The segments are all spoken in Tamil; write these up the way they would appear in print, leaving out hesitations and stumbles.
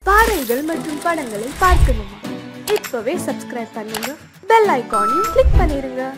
பாடல்கள் மற்றும் படங்களை பார்க்கணுமா? இப்பவே சப்ஸ்கிரைப் பண்ணுங்க, பெல் ஐகானையும் கிளிக் பண்ணிருங்க.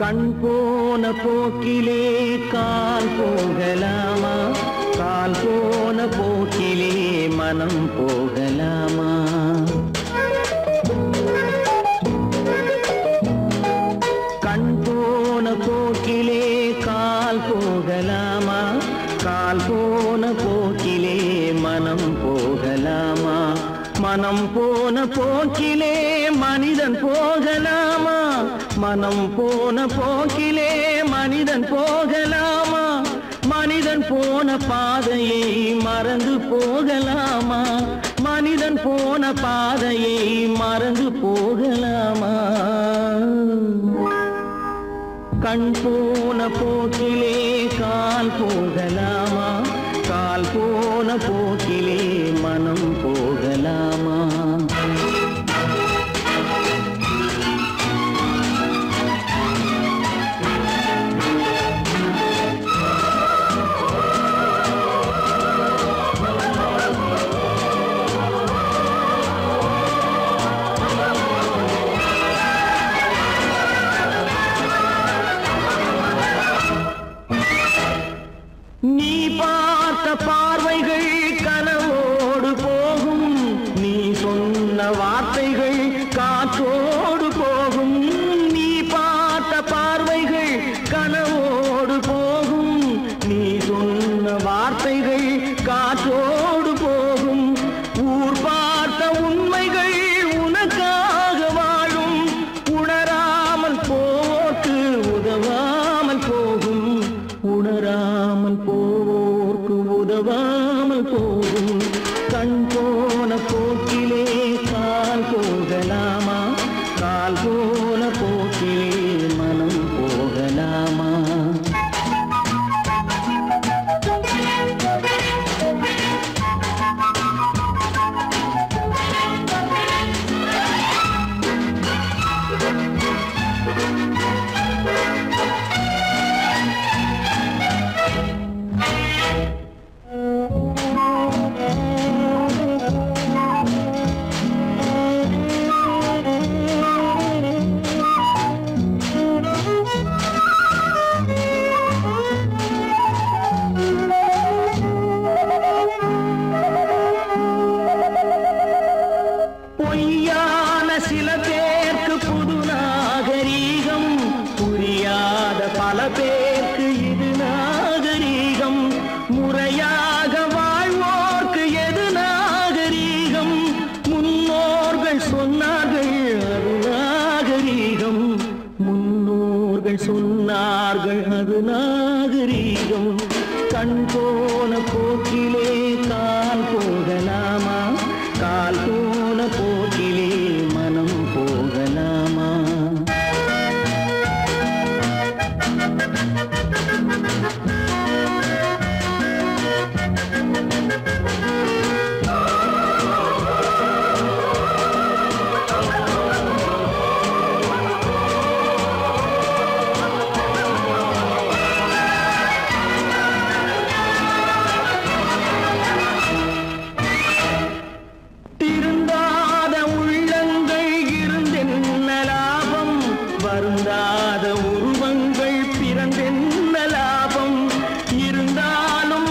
கண் போன போக்கிலே கால் போகலாமா? கால் போன போக்கிலே மனம் போகலாமா? கண் போன போக்கிலே கால் போகலாமா? கால் போன போக்கிலே மனம் போகலாமா? மனம் போன போக்கிலே மனிதன் போகலாமா? மனம் போன போக்கிலே மனிதன் போகலாமா? மனிதன் போன பாதையை மறந்து போகலாமா? மனிதன் போன பாதையை மறந்து போகலாமா? கண் போன போக்கிலே கால் போகலாமா? கால் போன போக்கிலே மனம் போகலாமா? நீ பார்த்த பார்வைகள் கனவோடு போகும், நீ சொன்ன வார்த்தைகள் காற்றோடு போகும். நீ பார்த்த பார்வைகள் கனவோடு போகும், நீ சொன்ன வார்த்தைகள் காற்றோடு போகும். ஊர் பார்த்த உண்மைகள் உனக்காக வாழும், உணராமல் போக்கு உதவாமல் போகும். உணராமல் போவோர்க்கு உதவாமல் போகும். கண் போன போக்கிலே கால் போகலாமா? கால் போன போக்கிலே மனம் போகலாமா? பொய்யான சில பேருக்கு புது நாகரீகம், புரியாத பல பேருக்கு இது நாகரீகம். முறையாக வாழ்வோர்க்கு எது நாகரீகம்? முன்னோர்கள் சொன்னார்கள் அது நாகரீகம். முன்னோர்கள் சொன்னார்கள் அது நாகரீகம். கண் போன போக்கிலே கால் போகலாமா? கால் போன போக்கிலே மனம் போகலாமா? வருந்தாத உருவங்கள் பிறந்தென்ன லாபம்? இருந்தாலும்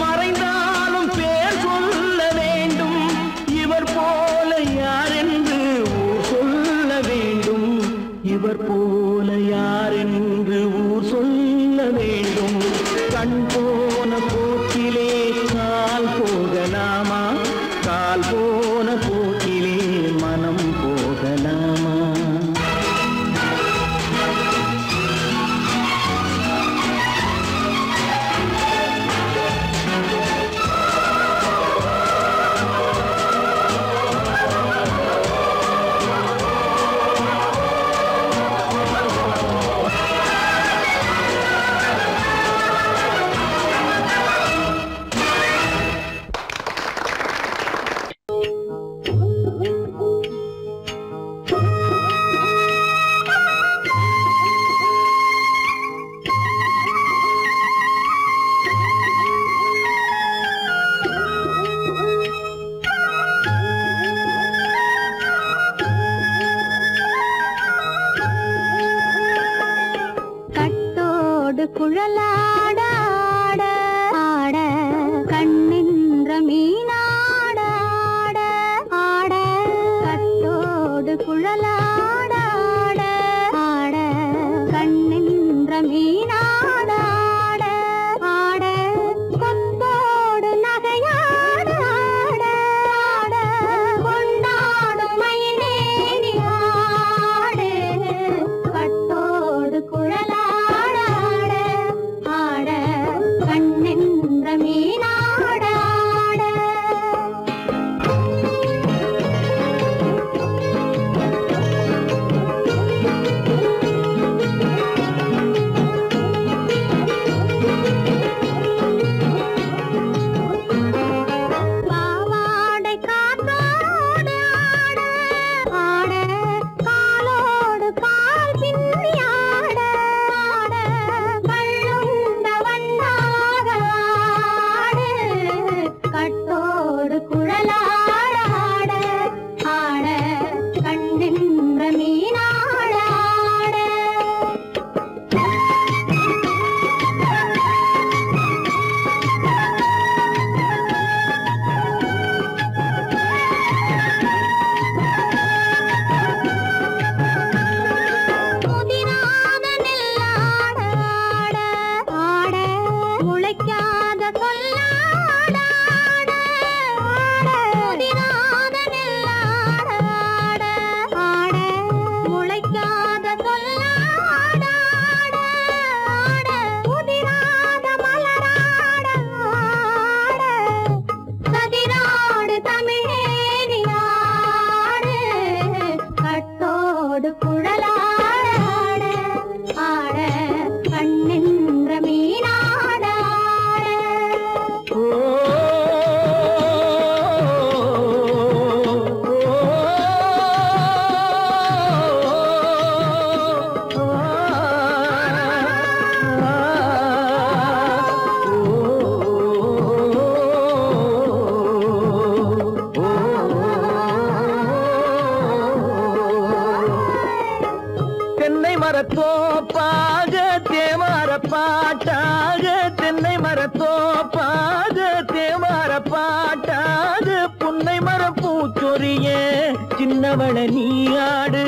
கண்ணவள நீயாடு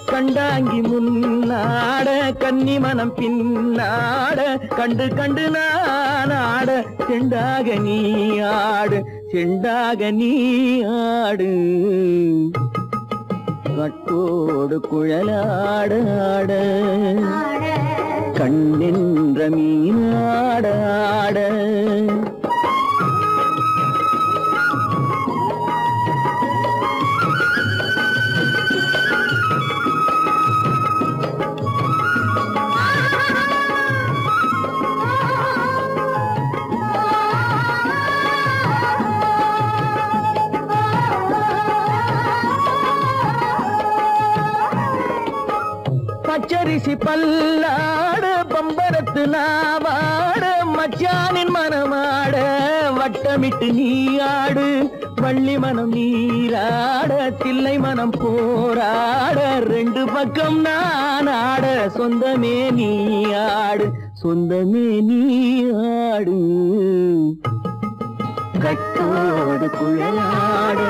கண்டாங்கி முன்னாட கன்னி மனம் பின்னாட கண்டு கண்டு நானாட செண்டாக நீயாடு செண்டாக நீயாடு கட்டோடு குழலாடாட கண்ணென்ற மீனாடாட பச்சரிசி பல்லாடு பம்பரத்து நாவாட மச்சானின் மனமாட வட்டமிட்டு நீயாடு வள்ளி மனம் நீராட தில்லை மனம் போராட ரெண்டு பக்கம் நானாட சொந்தமே நீயாடு சொந்தமே நீயாடு கட்டோடு குழலாட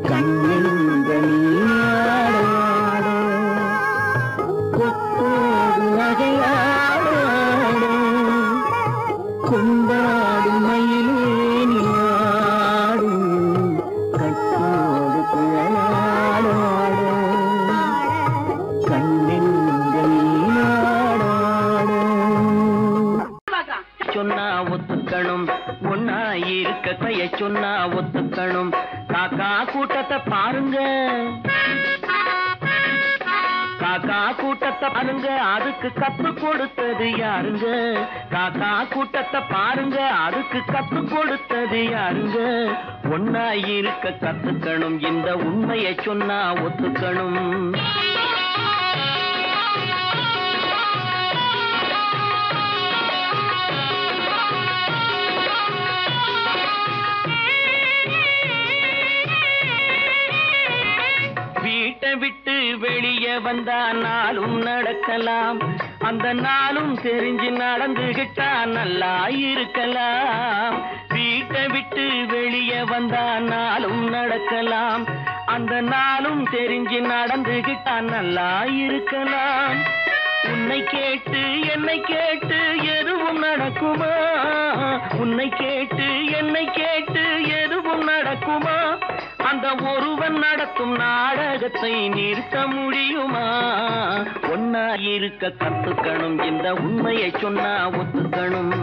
கண்ணென்ற நீயாட கொண்டாடு மயிலேனியாடு கட்டோடு குழலாடாடு கண்ணெஞ்சீனாடாடு சொன்னா ஒத்துக்கணும் ஒன்னா இருக்க கைய சொன்னா ஒத்துக்கணும் காக்கா கூட்டத்தை பாருங்க காக்கா கூட்டத்தை பாருங்க அதுக்கு கத்து கொடுத்தது யாருங்க காக்கா கூட்டத்தை பாருங்க அதுக்கு கத்து கொடுத்தது யாருங்க ஒன்னா இருக்க கத்துக்கணும் இந்த உண்மையை சொன்னா ஒத்துக்கணும் வீட்டை விட்டு வெளியே வந்தா நாளும் நடக்கலாம் அந்த நாளும் தெரிஞ்சு நடந்துகிட்டா நல்லா இருக்கலாம் வீட்டை விட்டு வெளியே வந்தா நாளும் நடக்கலாம் அந்த நாளும் தெரிஞ்சு நடந்துகிட்டா நல்லா இருக்கலாம் உன்னை கேட்டு என்னை கேட்டு எதுவும் நடக்குமா உன்னை கேட்டு என்னை கேட்டு எதுவும் நடக்குமா அந்த ஒருவன் நடத்தும் நாடகத்தை நிறுத்த முடியுமா ஒன்னா இருக்க கத்துக்கணும் இந்த உண்மையை சொன்னா ஒத்துக்கணும்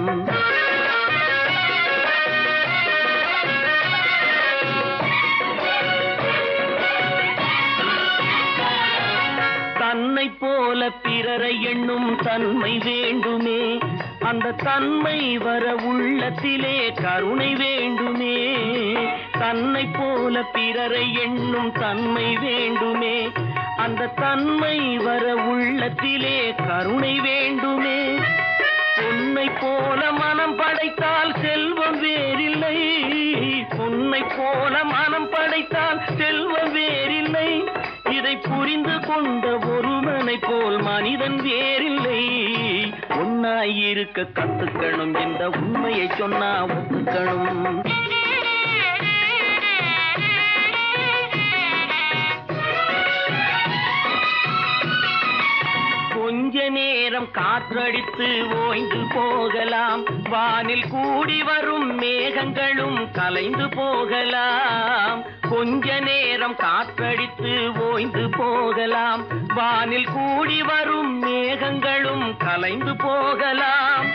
தன்னை போல பிறரை எண்ணும் தன்மை வேண்டுமே அந்த தன்மை வர உள்ளத்திலே கருணை வேண்டுமே தன்னை போல பிறரை எண்ணும் தன்மை வேண்டுமே அந்த தன்மை வர உள்ளத்திலே கருணை வேண்டுமே பொன்னை போல மனம் படைத்தால் செல்வம் வேறில்லை பொன்னை போல மனம் படைத்தால் செல்வம் வேறில்லை இதை புரிந்து கொண்ட ஒருவனை போல் மனிதன் வேறில்லை ஒன்னாய் இருக்க கத்துக்கணும் இந்த உண்மையை சொன்னா ஒத்துக்கணும் கொஞ்ச நேரம் காற்றடித்து ஓய்ந்து போகலாம் வானில் கூடி வரும் மேகங்களும் கலைந்து போகலாம் கொஞ்ச நேரம் காற்றடித்து ஓய்ந்து போகலாம் வானில் கூடி வரும் மேகங்களும் கலைந்து போகலாம்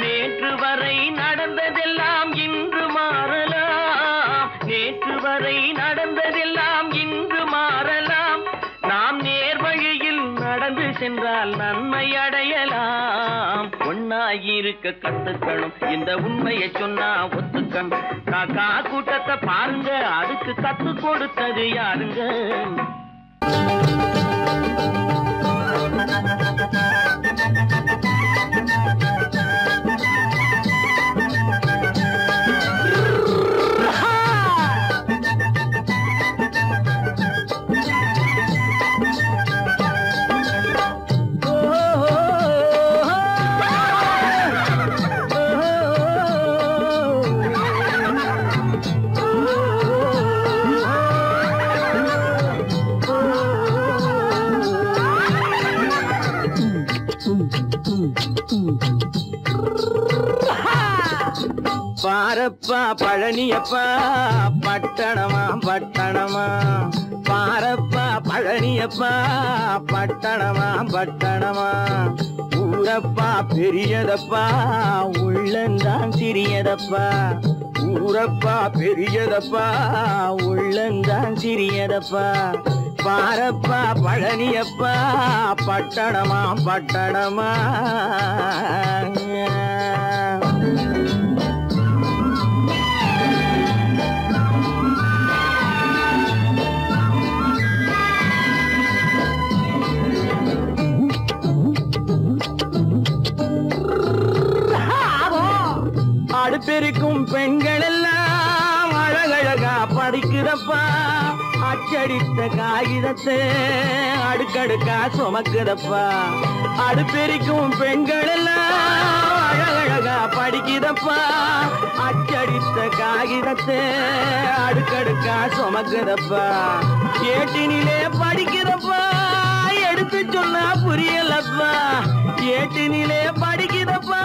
நேற்று வரை நடந்ததெல்லாம் இன்று மாறலாம் நேற்று வரை நடந்ததெல்லாம் இன்று மாறலாம் நாம் நேர்வழியில் நடந்து சென்றால் நன்மை அடையலாம் ஒன்னாயிருக்க கத்துக்கணும் இந்த உண்மையை சொன்னா ஒத்துக்கணும் காக்கா கூட்டத்தை பாருங்க அதுக்கு கத்து கொடுத்தது யாருங்க பாரப்பா பழனியப்பா பட்டணமா பட்டணமா பாரப்பா பழனியப்பா பட்டணமா பட்டணமா ஊரப்பா பெரியதப்பா உள்ளந்தான் சிறியதப்பா ஊரப்பா பெரியதப்பா உள்ளந்தான் சிறியதப்பா பாரப்பா பழனியப்பா பட்டணமா பட்டணமா அடுப்பெருக்கும் பெண்கள் எல்லாம் அழகழகா படிக்குதப்பா அச்சடித்த காகிதத்தை அடுக்கடுக்கா சுமக்குதப்பா அடுப்பெருக்கும் பெண்கள் எல்லாம் அழகழகா படிக்குதப்பா அச்சடித்த காகிதத்தை அடுக்கடுக்கா சுமக்குதப்பா ஏட்டினிலே படிக்குதப்பா எடுத்து சொன்னா புரியலப்பா ஏட்டினிலே படிக்குதப்பா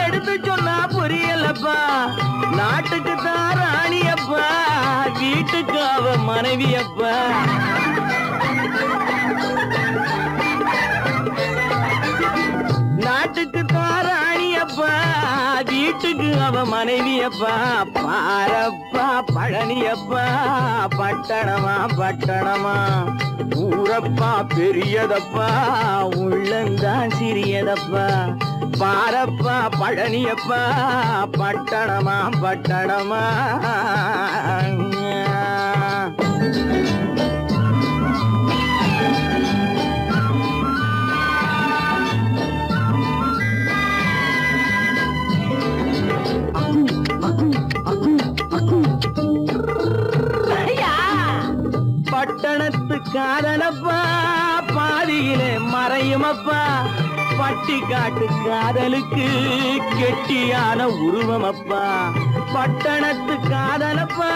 எடுத்து சொன்னா புரியலப்பா நாட்டுக்கு தான் ராணியப்பா வீட்டுக்கு அவ மனைவியப்பா நாட்டுக்கு தான் ராணியப்பா வீட்டுக்கு அவ மனைவியப்பா பாரப்பா பழனியப்பா பட்டணமா பட்டணமா ஊரப்பா பெரியதப்பா உள்ளந்தான் சிறியதப்பா பாரப்பா பழனியப்பா பட்டணமா பட்டணமா பட்டணத்து காதலப்பா பாதியிலே மறையுமப்பா பட்டி காட்டு காதலுக்கு கெட்டியான உருவமப்பா பட்டணத்து காதலப்பா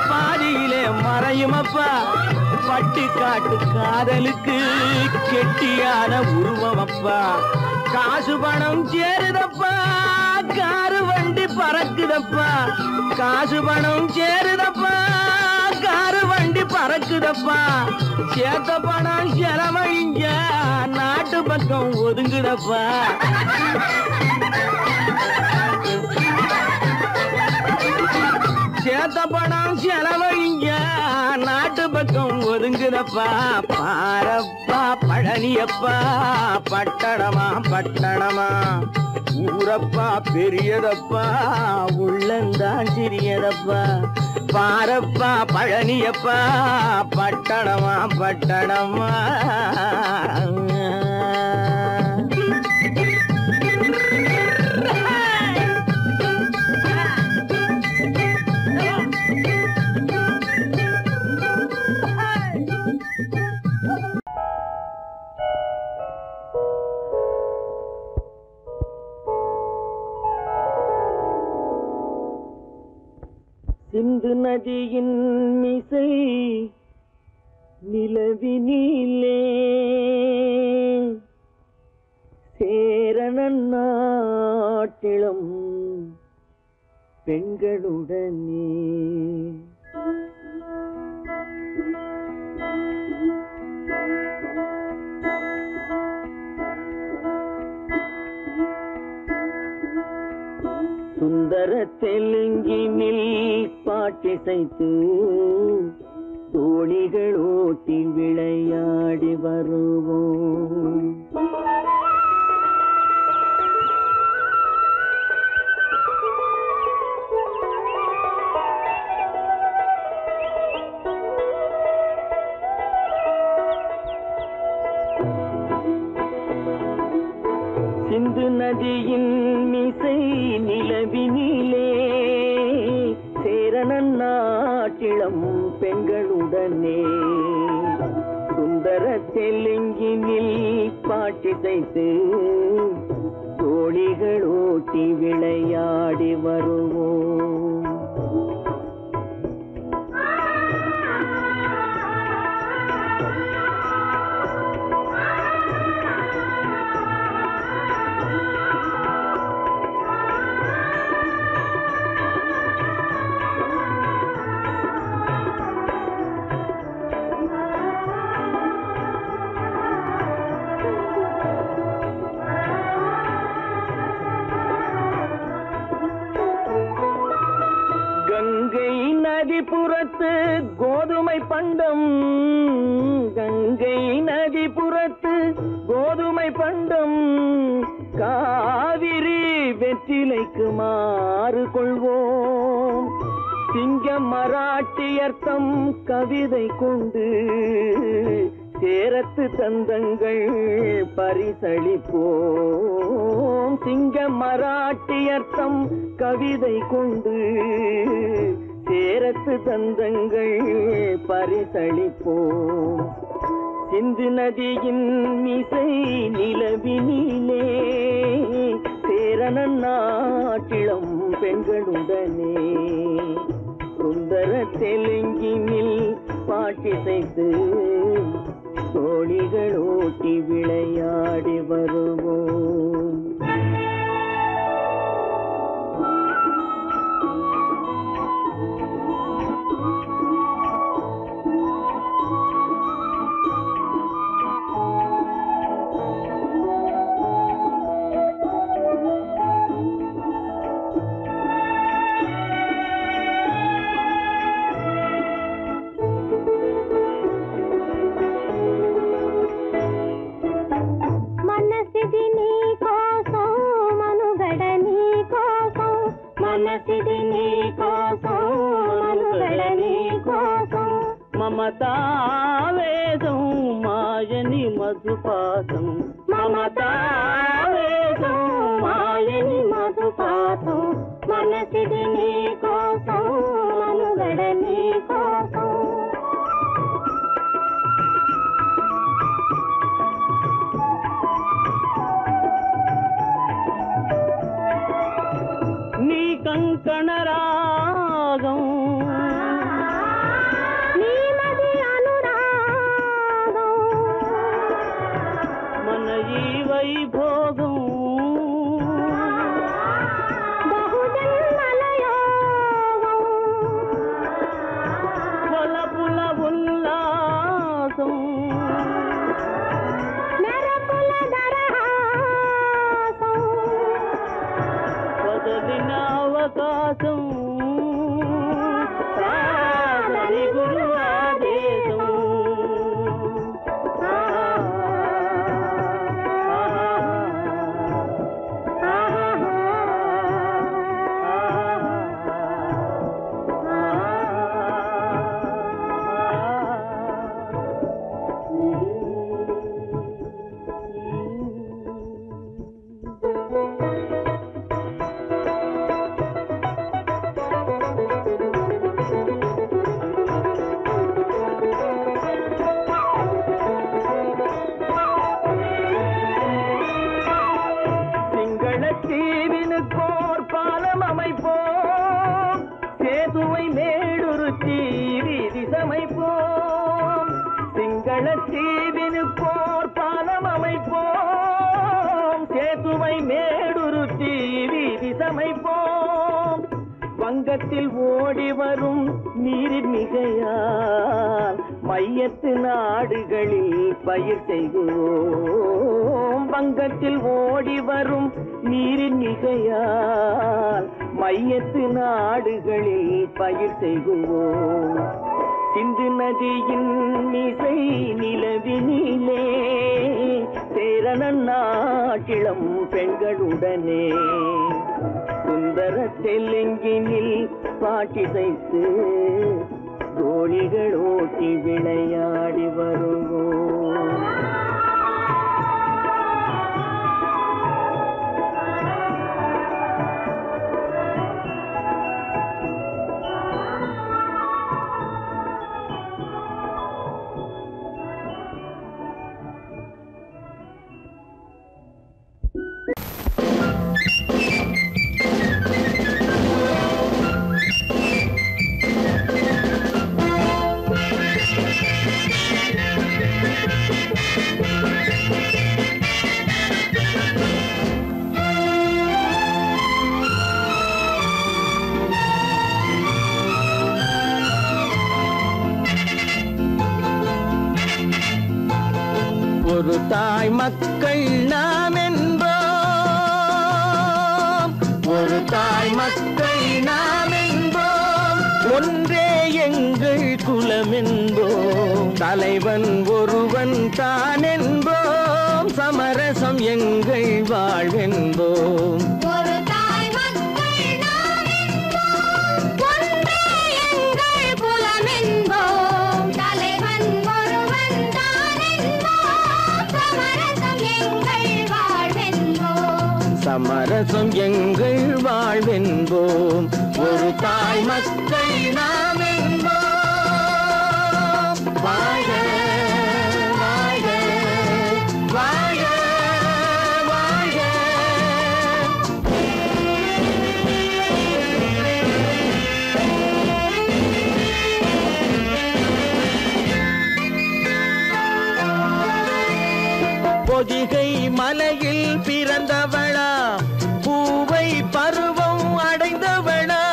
பாதியிலே மறையுமப்பா பட்டி காட்டு காதலுக்கு கெட்டியான உருவமப்பா காசு பணம் சேருதப்பா காரு வண்டி பறக்குதப்பா காசு பணம் சேருதப்பா காரு வண்டி பறக்குதப்பா சேத்த பணம் செலவழிஞ்ச நாட்டு பக்கம் ஒதுங்குதப்பா சேத்த பணம் செலவழிஞ்ச நாட்டு பக்கம் ஒதுங்குதப்பா பாரப்பா பழனியப்பா பட்டணமா பட்டணமா ஊரப்பா பெரியதப்பா உள்ளந்தான் சிறியதப்பா பாரப்பா பழனியப்பா பட்டணமா பட்டணமா சிந்து நதியின் மிசை நிலவினிலே சேரணன் நாட்டிலும் பெண்களுடனே சுந்தர தெலுங்கினில் பாட்டிசைத்து தோணிகள் ஓட்டி விளையாடி வருவோம் சிந்து நதியின் மிசை நிலவினிலே சேரணன் நாட்டிளம் பெண்களுடனே சுந்தர தெலுங்கினில் பாட்டிசைத்து தோணிகள் ஓட்டி விளையாடி வருவோம் புறத்து கோதுமை பண்டம், கங்கை நதி புறத்து கோதுமை பண்டம், காவிரி வெற்றிலைக்கு மாறு கொள்வோம். சிங்கம் மராட்டியர்த்தம் கவிதை கொண்டு சேரத்து தந்தங்கள் பரிசளிப்போம். சிங்கம் மராட்டியர்த்தம் கவிதை கொண்டு சேரத்து தந்தங்கள் பரிசளிப்போம். சிந்து நதியின் மிசை நிலவினிலே சேரணன் நாட்டிளம் பெண்களுடனே சுந்தர தெலுங்கினில் பாட்டிசைத்து தோழிகள் ஓட்டி விளையாடி வருவோம். మమతావేదం మాయని మధుపాతం, మమతావేదం మాయని మధుపాతం, మనసిది నీ కోసం మనుగడ నీ కోసం. నీ కంకణ రాగం వైభోగం బహుజన్మలయోగం కొలపుల ఉల్లాసం మెరపుల దరహాసం వదలిన అవకాశం సాధని గురు ఆదేశం. தீவினுக்கோர் பாலம் அமைப்போம், சேதுவை மேடுருத்தி வீதி சமைப்போம். சிங்கள தீவினுக்கோர் பாலம் அமைப்போம், சேதுவை மேடுருத்தி வீதி சமைப்போம். வங்கத்தில் ஓடி வரும் நீரின் மிகையால் மையத்து நாடுகளில் பயிர் செய்வோம். வங்கத்தில் ஓடி வரும் நீரின் மிகையால் மையத்து நாடுகளில் பயிர் செய்வோம். சிந்து நதியின் மிசை நிலவினிலே சேரணன் நாட்டிளம் பெண்களுடனே சுந்தர தெலுங்கினில் பாட்டிசைத்து தோழிகள் ஓட்டி விளையாடி வருவோம். ஒரு தாய் மக்கள் நாம் என்போம், ஒரு தாய் மக்கள் நாம் என்போம், ஒன்றே எங்கள் குலம் என்போம், தலைவன் ஒருவன் தான் என்போம், சமரசம் எங்கள் வாழ்வென்போம். ஒரு தாய் மக்கள் நாம் என்போம், ஒன்றே எங்கள் குலம் என்போம், தலைவன் ஒருவன் தான் என்போம், சமரசம் எங்கள் வாழ்வென்போம். சமரசம் எங்கள் வாழ்வென்போம், ஒரு தாய் மக்கள் நாம் என்போம். வாழ்க வாழ்க வாழ்க வாழ்க. பொதிகை மலையில் பிறந்தவளா, பூவை பருவம் அடைந்தவளா,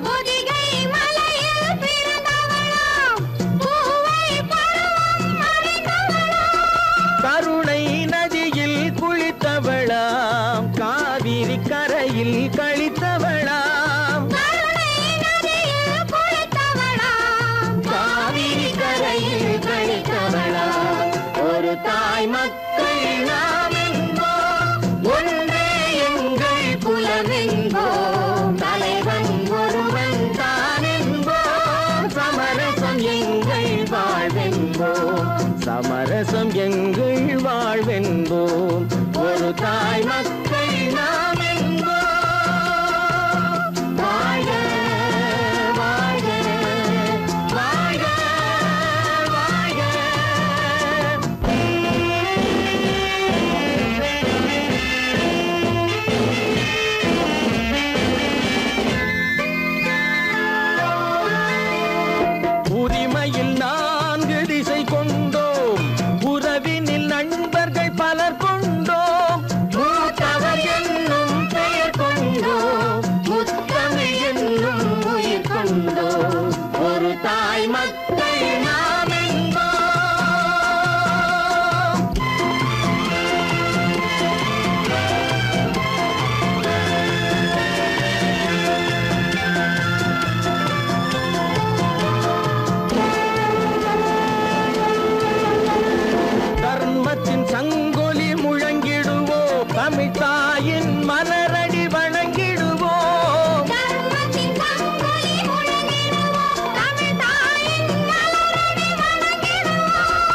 பொதிகை மலையில் பிறந்தவளாம், பூவை பருவம் அடைந்தவளாம், கருணை நதியில் குளித்தவளாம், காவிரி கரையில் கழித்தவளாம், கருணை நதியில் குளித்தவளாம், காவிரி கரையில் கழித்தவளாம். ஒரு தாய் மக்கள் நாம் என்போம், ஒன்றே எங்கள் குலம் என்போம், தலைவன் ஒருவன் தான் என்போம், சமரசம் எங்கள் வாழ்வென்போம், சமரசம் எங்கள் வாழ்வென்போம், ஒரு தாய் மக்கள் நாம் என்போம். வாழ்க வாழ்க வாழ்க வாழ்க. உரிமையில் 4 திசை கொண்டோம், உறவினில் நண்பர்கள் பலர் கொண்டோம், மூத்தவர் என்னும் பெயர் கொண்டோம், முத்தமிழ் என்னும் உயிர் கொண்டோம், ஒரு தாய் மக்கள் நாம் என்போம். தர்மத்தின் சங்கொலி முழங்கிடுவோம், தமிழ் தாயின் மலரடி வணங்கிடுவோம், தர்மத்தின் சங்கொலி முழங்கிடுவோம், தமிழ் தாயின் மலரடி வணங்கிடுவோம்,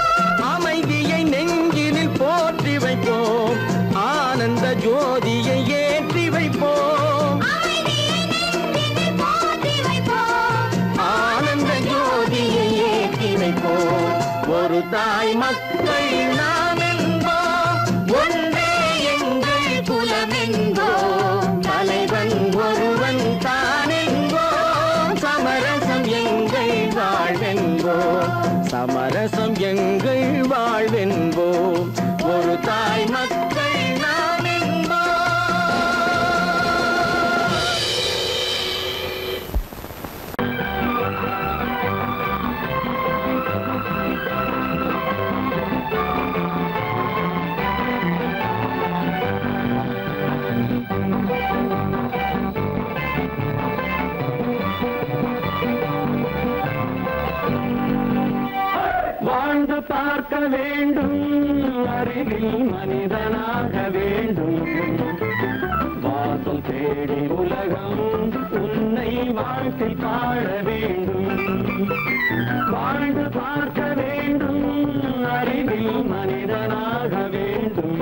அமைதியை நெஞ்சினில் போற்றி வைப்போம், ஆனந்த ஜோதியை ஏற்றி வைப்போம், அமைதியை நெஞ்சினில் போற்றி வைப்போம், ஆனந்த ஜோதியை ஏற்றி வைப்போம், ஒரு தாய் மக்கள் நாம் என்போம், ஒன்றே எங்கள் குலம் என்போம், தலைவன் ஒருவன் தான் என்போம், சமரசம் எங்கள் வாழ்வென்போம், சமரசம் எங்கள் வாழ்வென்போம், ஒரு தாய் மக்கள் நாம் என்போம். வாழ்ந்து பார்க்க வேண்டும், அறிவில் மனிதனாக வேண்டும், வாசல் தேடி உலகம் உன்னை வாழ்க்கை பாட வேண்டும். வாழ்ந்து பார்க்க வேண்டும், அறிவில் மனிதனாக வேண்டும்,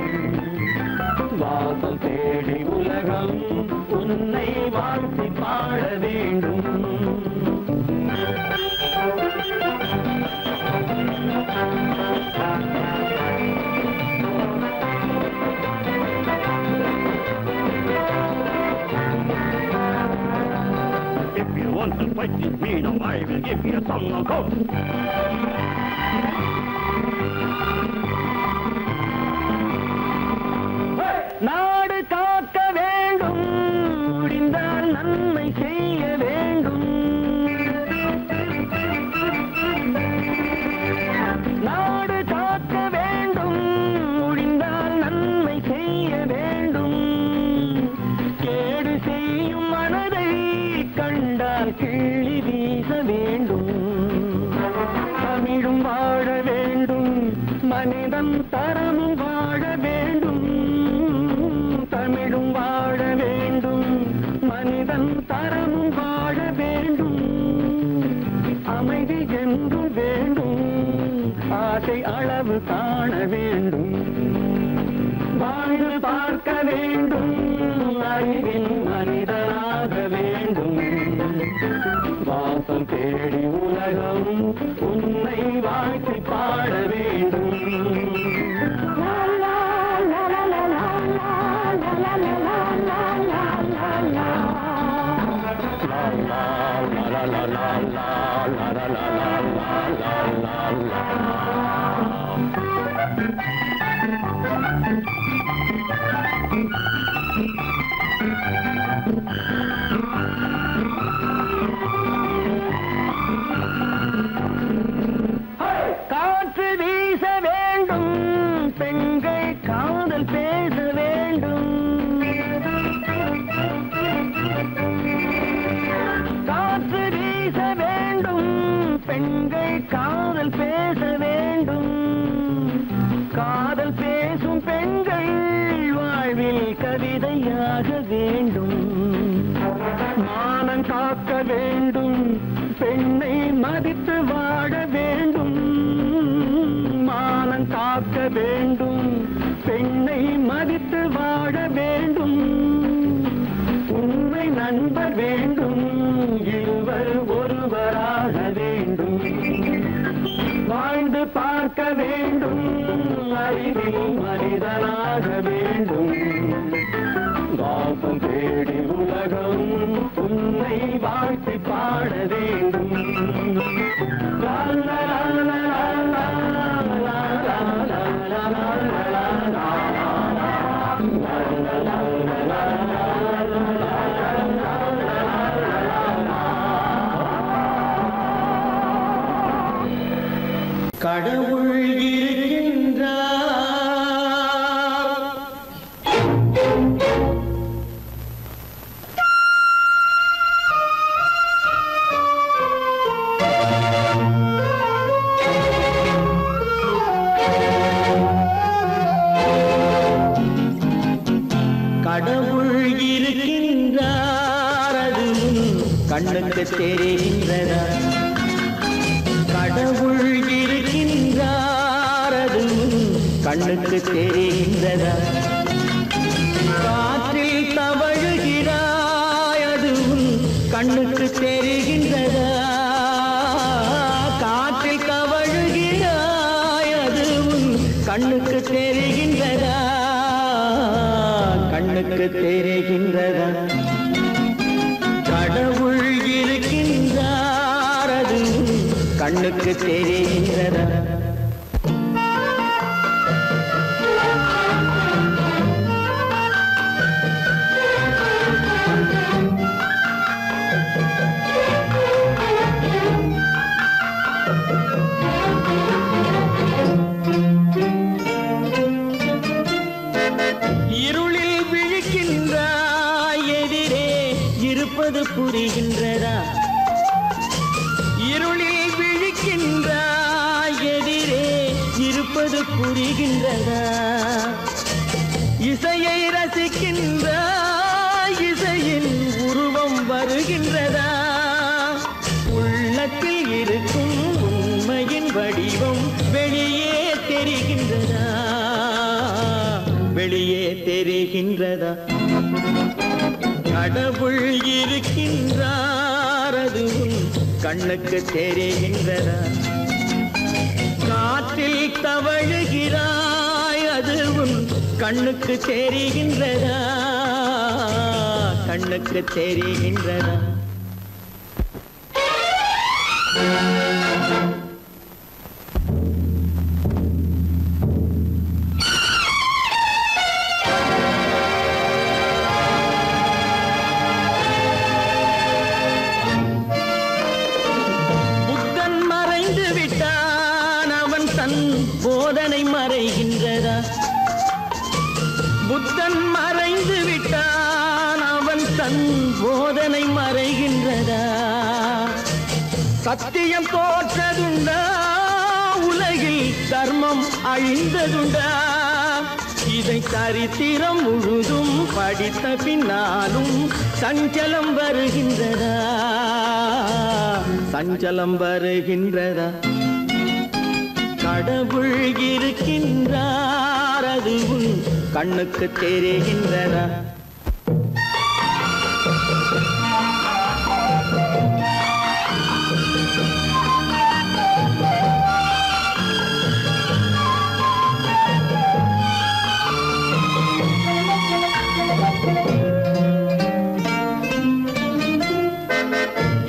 வாசல் தேடி உலகம் உன்னை வாழ்க்கை பாட வேண்டும். If you want to fight with me, now I will give you some knockout. நாடு காக்க வேண்டும், முடிந்தால் நன்மை செய்ய வேண்டும். நாடு காக்க வேண்டும், முடிந்தால் நன்மை செய்ய வேண்டும். கேடு செய்யும் மனதை கண்டால் கிள்ளி வீச வேண்டும். காலமும் தரமும் வாழ வேண்டும், அமைதி என்று வேண்டும், ஆசை அளவு காண வேண்டும், வாழ்ந்து பார்க்க வேண்டும், அறிவின் மனிதனாக வேண்டும், வாசம் தேடி உலகம் உன்னை வாழ்த்தி பாட வேண்டும். காற்று வீச வேண்டும், பெண்கள் காதல் பேச வேண்டும், காற்று வீச வேண்டும், பெண்கள் காதல் பேச வேண்டும், காதல் பேசும் பெண்கள் வாழ்வில் கவிதையாக வேண்டும், மானம் காக்க வேண்டும், பெண்ணை மதித்து வாழ வேண்டும், மானம் காக்க வேண்டும், பெண்ணை மதித்து வாழ வேண்டும், உண்மை நண்பர் வேண்டும், இருவர் ஒருவராக வேண்டும், வாழ்ந்து பார்க்க வேண்டும், அறிவில் மனிதனாக வேண்டும், வாசம் தேடி உலகம் உன்னை வாழ்த்தி பாட வேண்டும். லா லா லா லா லா லா லா லா லா லா. கடவுள் இருக்கின்றார், கடவுள் இருக்கின்றார், அது கண்ணுக்கு தெரிகின்றதா? கடவுள் இருக்கின்றார், அது கண்ணுக்கு தெரிகின்றதா? காற்றில் தவழுகிறாய், அது கண்ணுக்கு தெரிகின்றதா? காற்றில் தவழுகிறாய், அது கண்ணுக்கு தெரிகின்றதா? கண்ணுக்கு தெரிகின்றதா? கடவுள் இருக்கின்றார், அது கண்ணுக்கு தெரிகின்றதா? இருளில் விழிக்கின்றாய், எதிரே இருப்பது புரிகின்றதா? இருளில் விழிக்கின்றாய், எதிரே இருப்பது புரிகின்றதா? இசையை ரசிக்கின்றாய், இசையின் உருவம் வருகின்றதா? உள்ளத்தில் இருக்கும் உண்மையின் வடிவம் வெளியே தெரிகின்றதா? வெளியே தெரிகின்றதா? கடவுள் இருக்கின்றார், அது கண்ணுக்கு தெரிகின்றதா? காற்றில் தவழுகிறாய், அது கண்ணுக்கு தெரிகின்றதா? கண்ணுக்கு தெரிகின்றதா? புத்தன் மறைந்து விட்டான், அவன் தன் போதனை மறைகின்றதா? புத்தன் மறைந்து விட்டான், அவன் தன் போதனை மறைகின்றதா? சத்தியம் தோற்றதுண்டா? உலகில் தர்மம் அழிந்ததுண்டா? இதை சரித்திரம் முழுதும் படித்த பின்னாலும் சஞ்சலம் வருகின்றதா, சஞ்சலம் வருகின்றதா? கடவுள் இருக்கின்றார், அது உன் கண்ணுக்கு தெரிகின்றதா?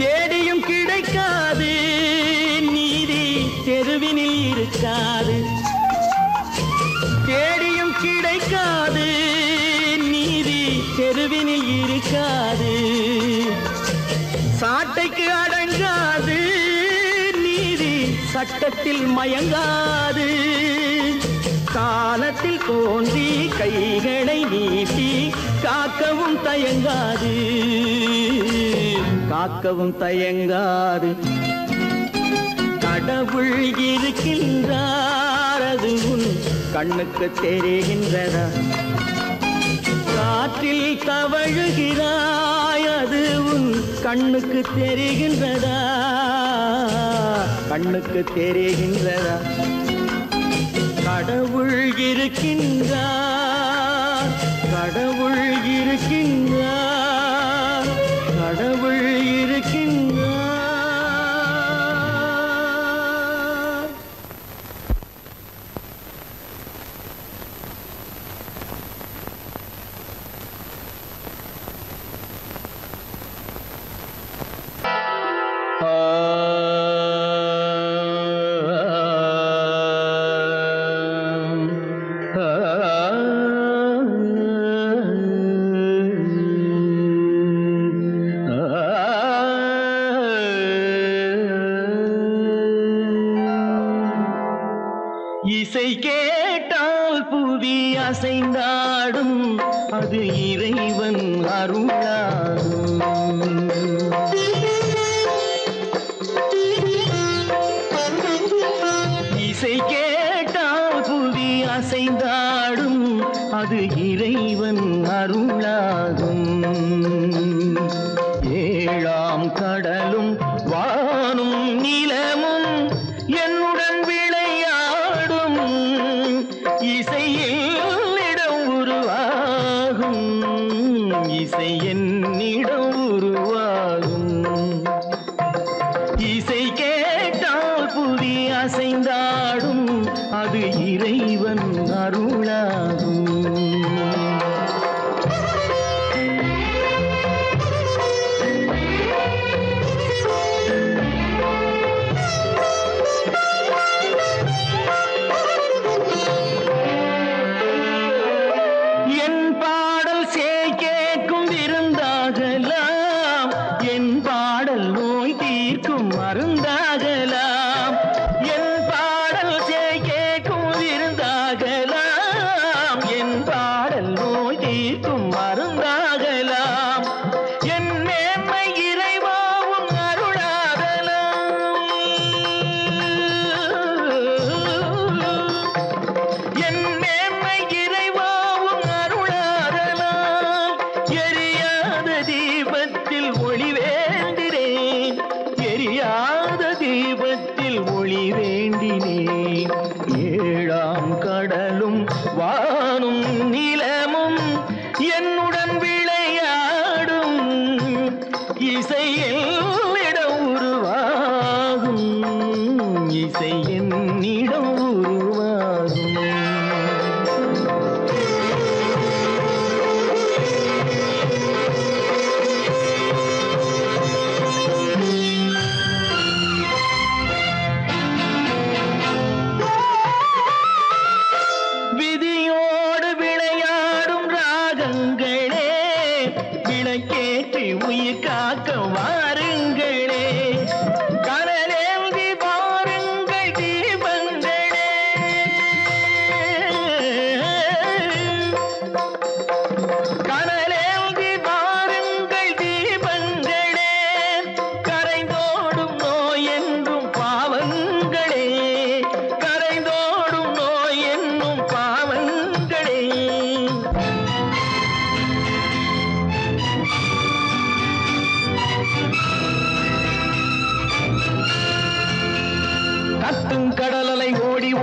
தேடியும் கிடைக்காது நீதி தெருவினில் இருக்காது, தேடியும் கிடைக்காது நீதி தெருவினில் இருக்காது. சாட்டைக்கு அடங்காது நீதி சட்டத்தில் மயங்காது. காலத்தில் தோன்றி கைகளை நீட்டி காக்கவும் தயங்காது, காக்கவும் தயங்காது. கடவுள் இருக்கின்றார், அது உன் கண்ணுக்கு தெரிகின்றதா? காற்றில் தவழுகிறாய், அது உன் கண்ணுக்கு தெரிகின்றதா, கண்ணுக்கு தெரிகின்றதா? கடவுள் இருக்கின்றார், கடவுள் இருக்கின்றார், கடவுள் இருக்கின்றார். இசை கேட்டால் புவி அசைந்தாடும், அது இறைவன் அருளாகும். இசை கேட்டால் புவி அசைந்தாடும், அது இறைவன் அருளாகும். ஏழாம் கடலும் வானும் நிலமும் என்னுடன் விளையாடும், இசையில் இடம் உருவாகும், இசை என்னிடம் உருவாகும். இசை கேட்டால் புவி அசைந்தாடும், அது இறைவன் அருளாகும். என் பாடல் சேய் கேட்கும் விருந்தாகலாம், என் பாடல் நோய் தீர்க்கும் மருந்தாகலாம். என் பாடல் சேய் கேட்கும் விருந்தாகலாம், என் பாடல் நோய் தீர்க்கும் மருந்தாகலாம். என் மேன்மை இறைவாவும் அருளாகலாம், என் மேன்மை இறைவாவும் அருளாகலாம். எரியாத தீபத்தில் ஒளி வேண்டினேன், எரியாத தீபத்தில் ஒளி வேண்டினேன். ஏழாம் கடலும் வானும் நிலமும் என்னுடன் விளையாடும், இசையில் இடம் உருவாகும், இசை என்னிடம் உருவாகும். விதியோடு விளையாடும் ராகங்களே, விளக்கேற்றி உயிர் காக்க வாருங்களே. கனலேந்தி வாருங்கள் தீபங்களே, கனலேந்தி வாருங்கள் தீபங்களே. கரைந்தோடும் நோய் என்றும் பாவங்களே, கரைந்தோடும் நோய் என்னும் பாவங்களே.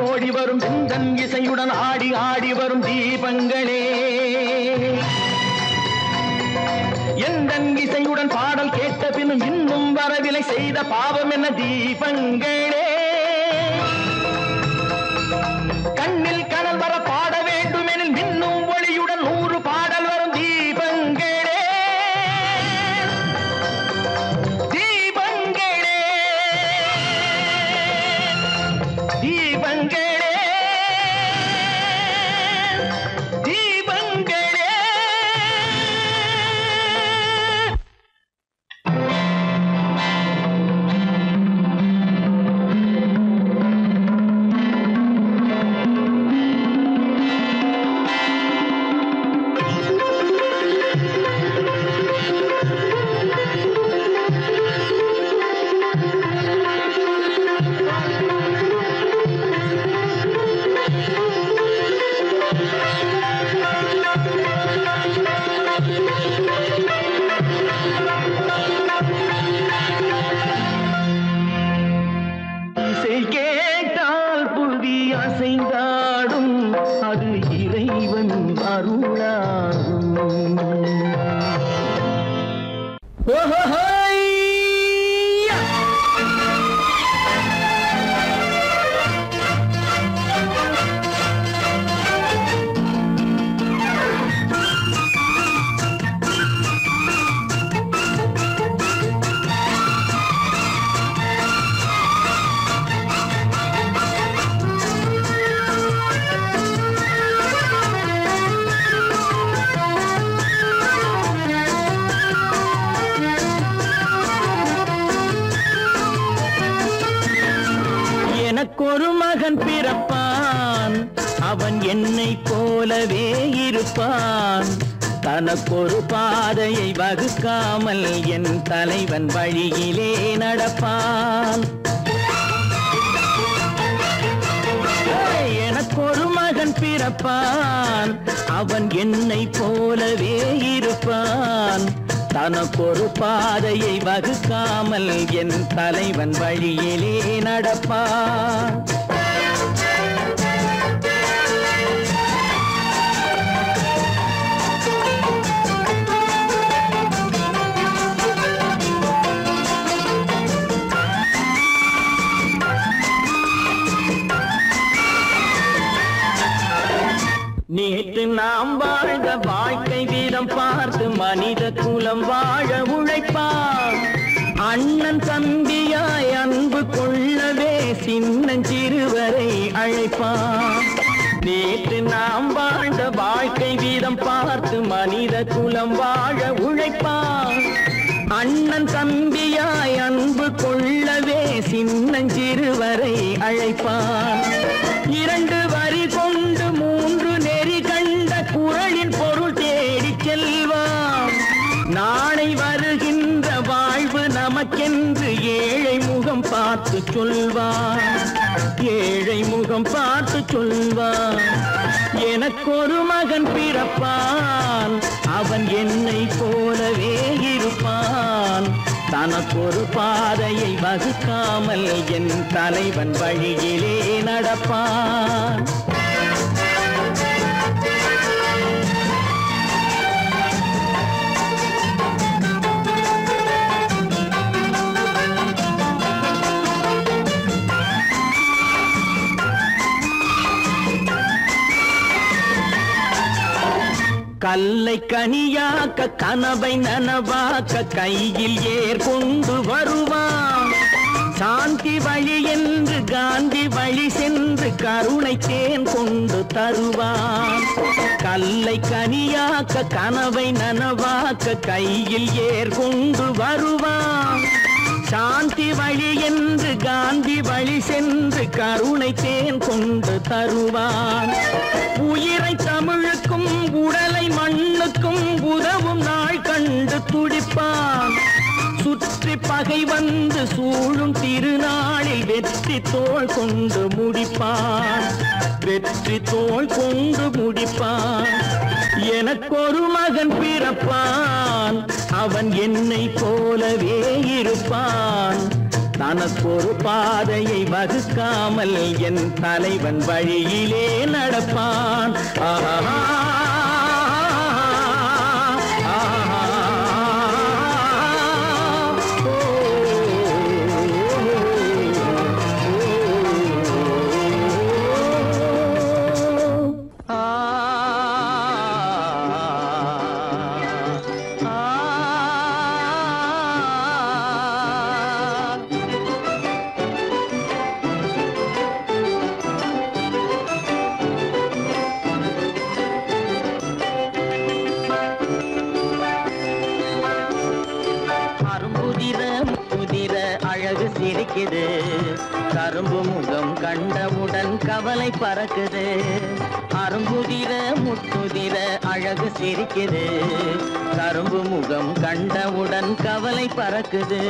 ஓடி வரும் சிந்தன் இசையுடன் ஆடி ஆடி வரும் தீபங்களே எந்தன் இசையுடன் பாடல் கேட்ட பின்னும் இன்னும் வரவில்லை செய்த பாவம் என்ன தீபங்களே கண்ணில் கனல் வர பாட வேண்டுமெனில் மின்னும் ஒளியுடன் 100 பாடல் வரும் தீபங்களே தீபங்களே தீபங்களே தீபங்களே இசை கேட்டால் புவி அசைந்தாடும் அது இறைவன் அருளாகும் ஓஹோஹோய்யா! எனக்கொரு மகன் பிறப்பான் அவன் என்னை போலவே இருப்பான் தனக்கொரு பாதையை வகுக்காமல் என் தலைவன் வழியிலே நடப்பான் எனக்கொரு மகன் பிறப்பான் அவன் என்னை போலவே இருப்பான் தனக்கொரு பாதையை வகுக்காமல் என் தலைவன் வழியிலே நடப்பான் நேற்று நாம் வாழ்ந்த வாழ்க்கை வீதம் பார்த்து மனித குலம் வாழ உழைப்பான் அண்ணன் தம்பியாய் அன்பு கொள்ளவே சின்னஞ்சிறுவரை அழைப்பான் நேற்று நாம் வாழ்ந்த வாழ்க்கை வீதம் பார்த்து மனித குலம் வாழ உழைப்பான் அண்ணன் தம்பியாய் அன்பு கொள்ளவே சின்னஞ்சிறுவரை அழைப்பான் 2 வரி கொண்டு 3 நெறி கண்ட குறளின் பொருள் தேடிச் செல்வான் நாளை வருகின்ற வாழ்வு நமக்கென்று ஏழை முகம் பார்த்து சொல்வான் ஏழை முகம் பார்த்து சொல்வான் எனக்கொரு மகன் பிறப்பான் அவன் என்னை போலவே இருப்பான் தனக்கொரு பாதையை வகுக்காமல் என் தலைவன் வழியிலே நடப்பான் கல்லை கனியாக்க கனவை நனவாக்க கையில் ஏற்கொண்டு வருவான் சாந்தி வழி என்று காந்தி வழி சென்று கருணை தேன் கொண்டு தருவான் கல்லை கனியாக்க கனவை நனவாக்க கையில் ஏற்கொண்டு வருவான் சாந்தி வழி என்று காந்தி வழி சென்று கருணை தேன் கொண்டு தருவான் உயிரை தமிழுக்கும் உடலை மண்ணுக்கும் உதவும் நாள் கண்டு துடிப்பான் சுற்றி பகை வந்து சூழும் திருநாளில் வெற்றி தோள் கொண்டு முடிப்பான் வெற்றி தோள் கொண்டு முடிப்பான் எனக்கொரு மகன் பிறப்பான் அவன் என்னை போலவே இருப்பான் தனக்கொரு பாதையை வகுக்காமல் என் தலைவன் வழியிலே நடப்பான். ஆஹா கரும்பு முகம் கண்டவுடன் கவலை பறக்குது. அரும்புதிர முத்துதிர அழகு சிரிக்குது. கரும்பு முகம் கண்டவுடன் கவலை பறக்குது.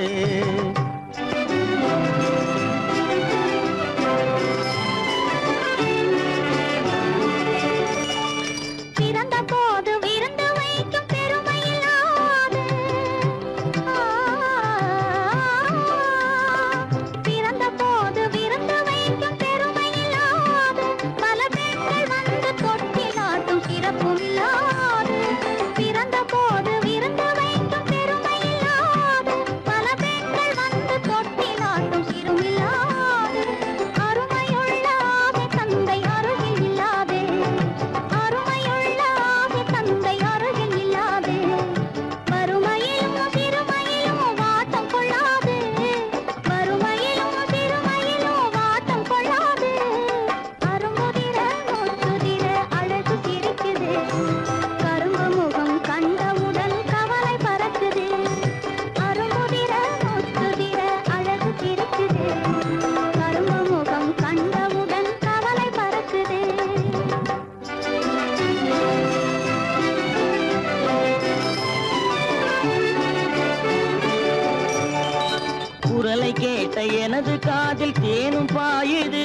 எனது காதில் தேனும் பாயுது.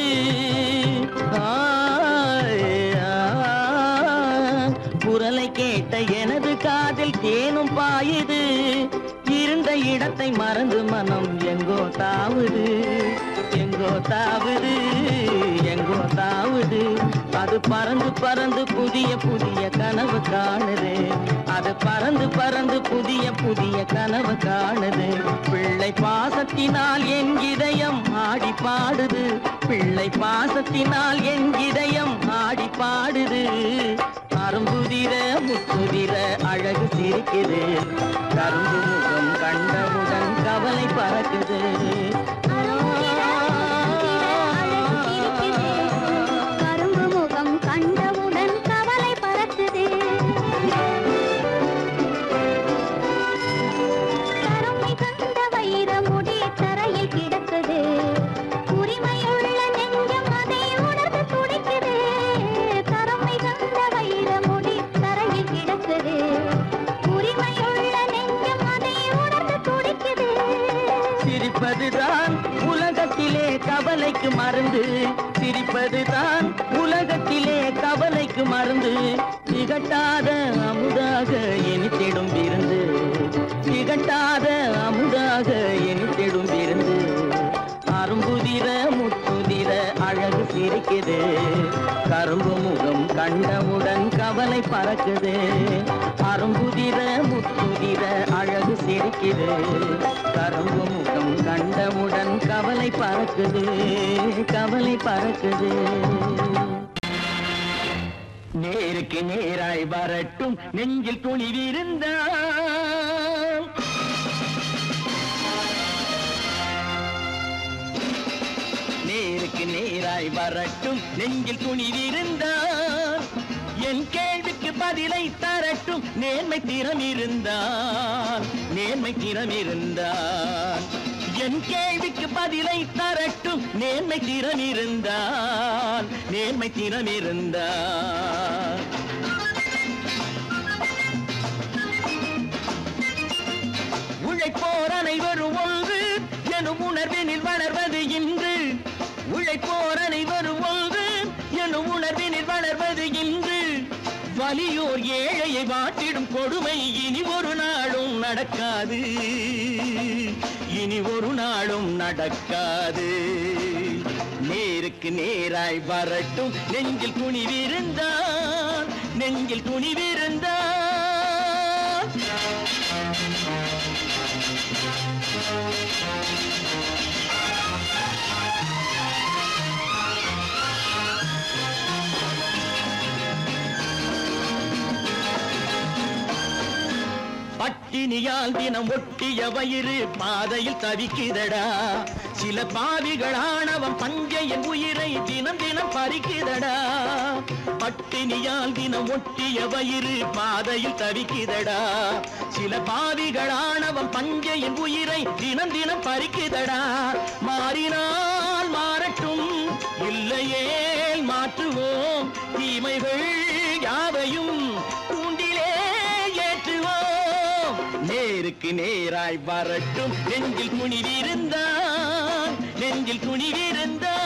குரலை கேட்ட எனது காதில் தேனும் பாயுது. இருந்த இடத்தை மறந்து மனம் எங்கோ தாவுது, எங்கோ தாவுது, எங்கோ தாவுது. அது பறந்து பறந்து புதிய புதிய கனவு காணுது. அது பறந்து பறந்து புதிய புதிய கனவு காணுது. பிள்ளை பாசத்தினால் என் இதயம் ஆடி பாடுது. பிள்ளை பாசத்தினால் என் இதயம் ஆடி பாடுது. அரும்புதிர முத்துதிர அழகு சிரிக்குது. கரும்பு முகம் கண்டவுடன் கவலை பறக்குது. கரும்பு முகம் கண்டவுடன் கவலை பறக்குது. கருமை கண்ட வைரமுடி தரையில் கிடக்குது. உரிமையுள்ள நெஞ்சம் அதை உணர்ந்து துடிக்குது. கருமை கண்ட வைரமுடி தரையில் கிடக்குது. உரிமையுள்ள நெஞ்சம் அதை உணர்ந்து துடிக்குது. சிரிப்பதுதான் உலகத்திலே கவலைக்கு மருந்து. சிரிப்பதுதான் உலகத்திலே கவலைக்கு மருந்து. திகட்டாத அமுதாக இனித்திடும் விருந்து. திகட்டாத அமுதாக இனித்திடும் விருந்து. அரும்புதிர முத்துதிர அழகு சிரிக்குது. கரும்பு முகம் கண்டவுடன் கவலை பறக்குது. அரும்புதிர முத்துதிர அழகு சிரிக்குது. கரும்பு முகம் கண்டவுடன் கவலை பறக்குது, கவலை பறக்குது. நேருக்கு நேராய் வரட்டும் நெஞ்சில் துணிவிருந்தால். நேருக்கு நேராய் வரட்டும் நெஞ்சில் துணிவிருந்தால். என் கேள்விக்கு பதிலை தரட்டும் நேர்மை திறம் இருந்தால். நேர்மை திறம் இருந்தால். என் கேள்விக்கு பதிலை தரட்டும் நேர்மை திறம் இருந்தால். நேர்மை திறம் இருந்தால். உழைப்போர் அனைவரும் ஒன்று எனும் உணர்வினில் வளர்வது இன்று. உழைப்போர் அனைவரும் ஒன்று எனும் உணர்வினில் வளர்வது இன்று. வலியோர் ஏழையை வாட்டிடும் கொடுமை இனி ஒரு நாளும் நடக்காது. இனி ஒரு நாளும் நடக்காது. நேருக்கு நேராய் வரட்டும் நெஞ்சில் துணிவிருந்தான், நெஞ்சில் துணிவிருந்தான். பட்டினியால் தினம் ஒட்டிய வயிறு பாதையில் தவிக்குதடா. சில பாவிகளானவன் பஞ்சையின் உயிரை தினம் தினம் பறிக்குதடா. பட்டினியால் தினம் ஒட்டிய வயிறு பாதையில் தவிக்குதடா. சில பாவிகளானவன் பஞ்சையின் உயிரை தினம் தினம் பறிக்குதடா. மாறினால் மாறட்டும், இல்லையே மாற்றுவோம். தீமைகள் யாவையும் தூண்டிலே ஏற்றுவோம். நேருக்கு நேராய் வரட்டும் நெஞ்சில் துணிவிருந்தான், நெஞ்சில் துணிவிருந்தான்.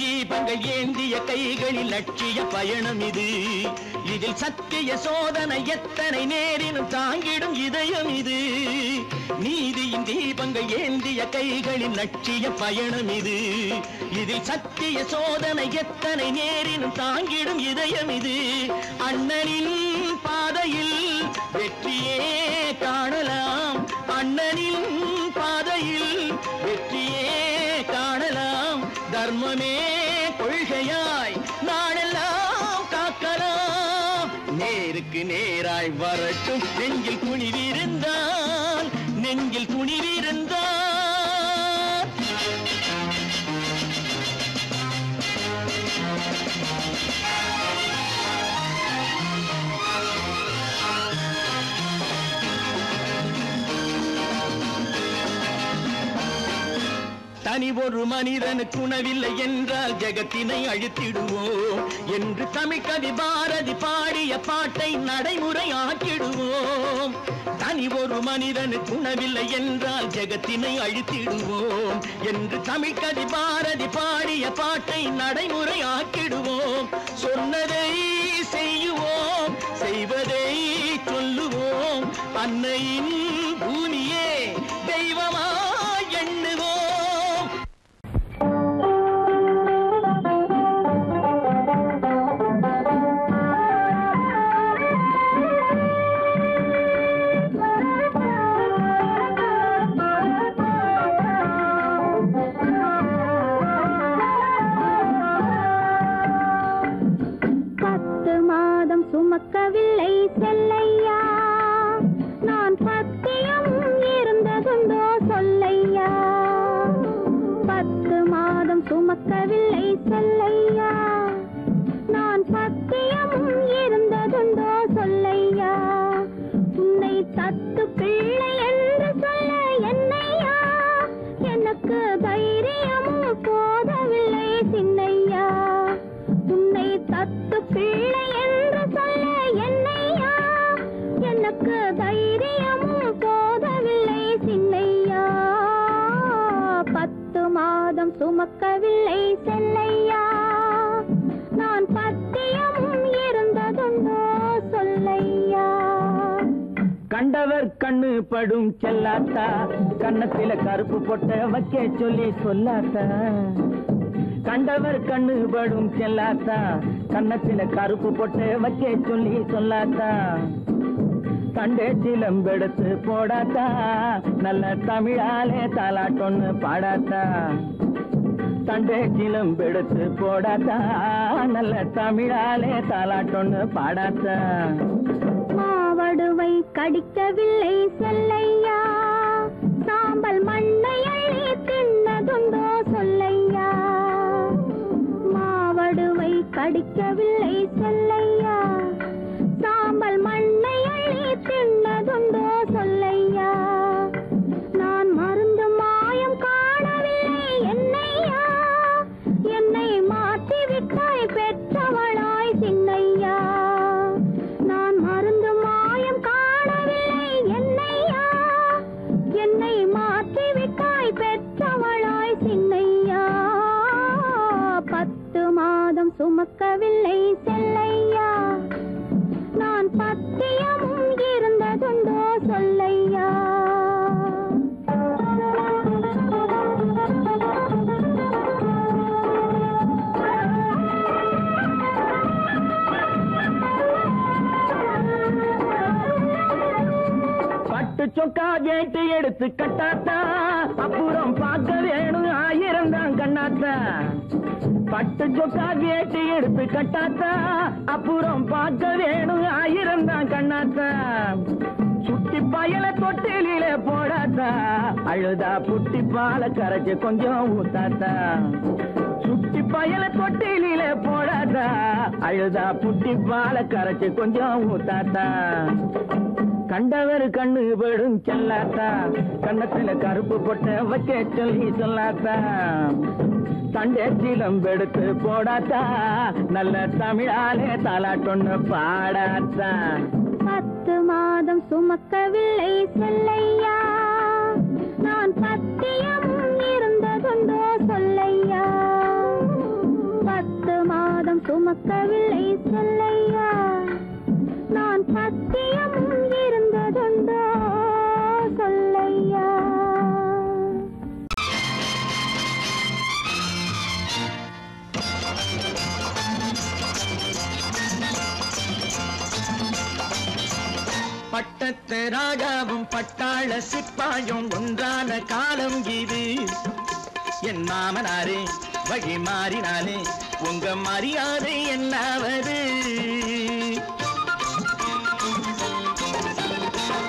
தீபங்கள் ஏந்திய கைகளில் லட்சிய பயணம் இது. இதில் சத்திய சோதனை எத்தனை நேரினும் தாங்கிடும் இதயம் இது. நீதியின் தீபங்கள் ஏந்திய கைகளில் லட்சிய பயணம் இது. இதில் சத்திய சோதனை எத்தனை நேரினும் தாங்கிடும் இதயம் இது. அண்ணனின் பாதையில் வெற்றியே காணலாம், அண்ணனின் பாதையில் வெற்றியே காணலாம். தர்மமே கொள்கையாய் நாடெல்லாம் காக்கலாம். நேருக்கு நேராய் வரட்டும் நெஞ்சில் துணிவிருந்தான், நெஞ்சில் துணிவிருந்தான். தனி ஒரு மனிதனுக்கு உணவில்லை என்றால் ஜெகத்தினை அழித்திடுவோம் என்று தமிழ் கவி பாரதி பாடிய பாட்டை நடைமுறை ஆக்கிடுவோம். தனி ஒரு மனிதனுக்கு உணவில்லை என்றால் ஜெகத்தினை அழித்திடுவோம் என்று தமிழ் கவி பாரதி பாடிய பாட்டை நடைமுறை ஆக்கிடுவோம். சொன்னதை செய்யுவோம், செய்வதை சொல்லுவோம். அன்னையின் பூமியே தெய்வமா எண்ணுவோம். சுமக்கவில்லை செல்லையா, நான் பத்தியம் இருந்ததுண்டோ சொல்லையா. 10 மாதம் சுமக்கவில்லை செல்லையா, நான் பத்தியம் இருந்ததுண்டோ சொல்லையா. உன்னை தத்து பிள்ளை என்று சொல்ல என்னையா, எனக்கு தைரியமும் போதவில்லை சின்னையா. உன்னை தத்து பிள்ளை என்று சொல்ல என்னையா, எனக்கு தைரியமும் போதவில்லை சின்னையா. 10 மாதம் சுமக்கவில்லை செல்லையா, நான் பத்தியம் இருந்ததுண்டோ சொல்லையா. கண்டவர் கண்ணு படும் செல்லாத்தா, கன்னத்தில கருப்பு பொட்ட வைக்க சொல்லி சொல்லாத்தா. கண்டவர் கண்ணு படும் செல்லாத்தா, கன்னத்தில கருப்பு பொட்ட வைக்க சொல்லி சொல்லாத்தா. கண்டே சிலம்பெடுத்து போடாத்தா, நல்ல தமிழாலே தாலாட்டொன்னு பாடாத்தா. கண்டே சிலம்பெடுத்து போடாத்தா, நல்ல தமிழாலே தாலாட்டொன்னு பாடாத்தா. மாவடுவை கடிக்கவில்லை செல்லையா, சாம்பல் மண்ணை அள்ளி தின்னதுண்டோ சொல்லையா. மாவடுவை கடிக்கவில்லை செல்லையா, சாம்பல் மண்ணை அள்ளி தின்னதுண்டோ சொல்லையா. நான் மருந்து சொக்கா வேட்டு எடுத்து கட்டாத்தா அப்புறம் பார்க்க வேணும் 1000 தான் கண்ணாத்தா பட்டு சொக்கா வேட்டு எடுத்து கட்டாத்தா அப்புறம் பார்க்க வேணும் 1000 தான் கண்ணாத்தா சுட்டி பயல தொட்டில போடாத்தா அழுதா புட்டி பால கரைச்சு கொஞ்சம் ஊத்தாத்தா சுட்டி பயல தொட்டில போடாத்தா அழுதா புட்டி பால கரைச்சு கொஞ்சம் ஊத்தாத்தா கண்டவர் கண்ணு படும் செல்லாத்தா கண்ணத்துல கருப்பு பொட்ட வைக்க சொல்லி சொல்லாத்தா தண்டே சிலம்பெடுத்து போடாத்தா நல்ல தமிழாலே தாலாட்டொன்னு பாடாத்தா 10 மாதம் சுமக்கவில்லை செல்லையா நான் பத்தியம் இருந்ததுண்டோ சொல்லையா 10 மாதம் சுமக்கவில்லை செல்லையா நான் பத்தியம் இருந்ததுண்டோ சொல்லையா பட்டத்து ராஜாவும் பட்டாள சிப்பாயும் ஒன்றான காலம் இது என் மாமனாரே வழி மாறினாலே உங்க மரியாதை என்னாவது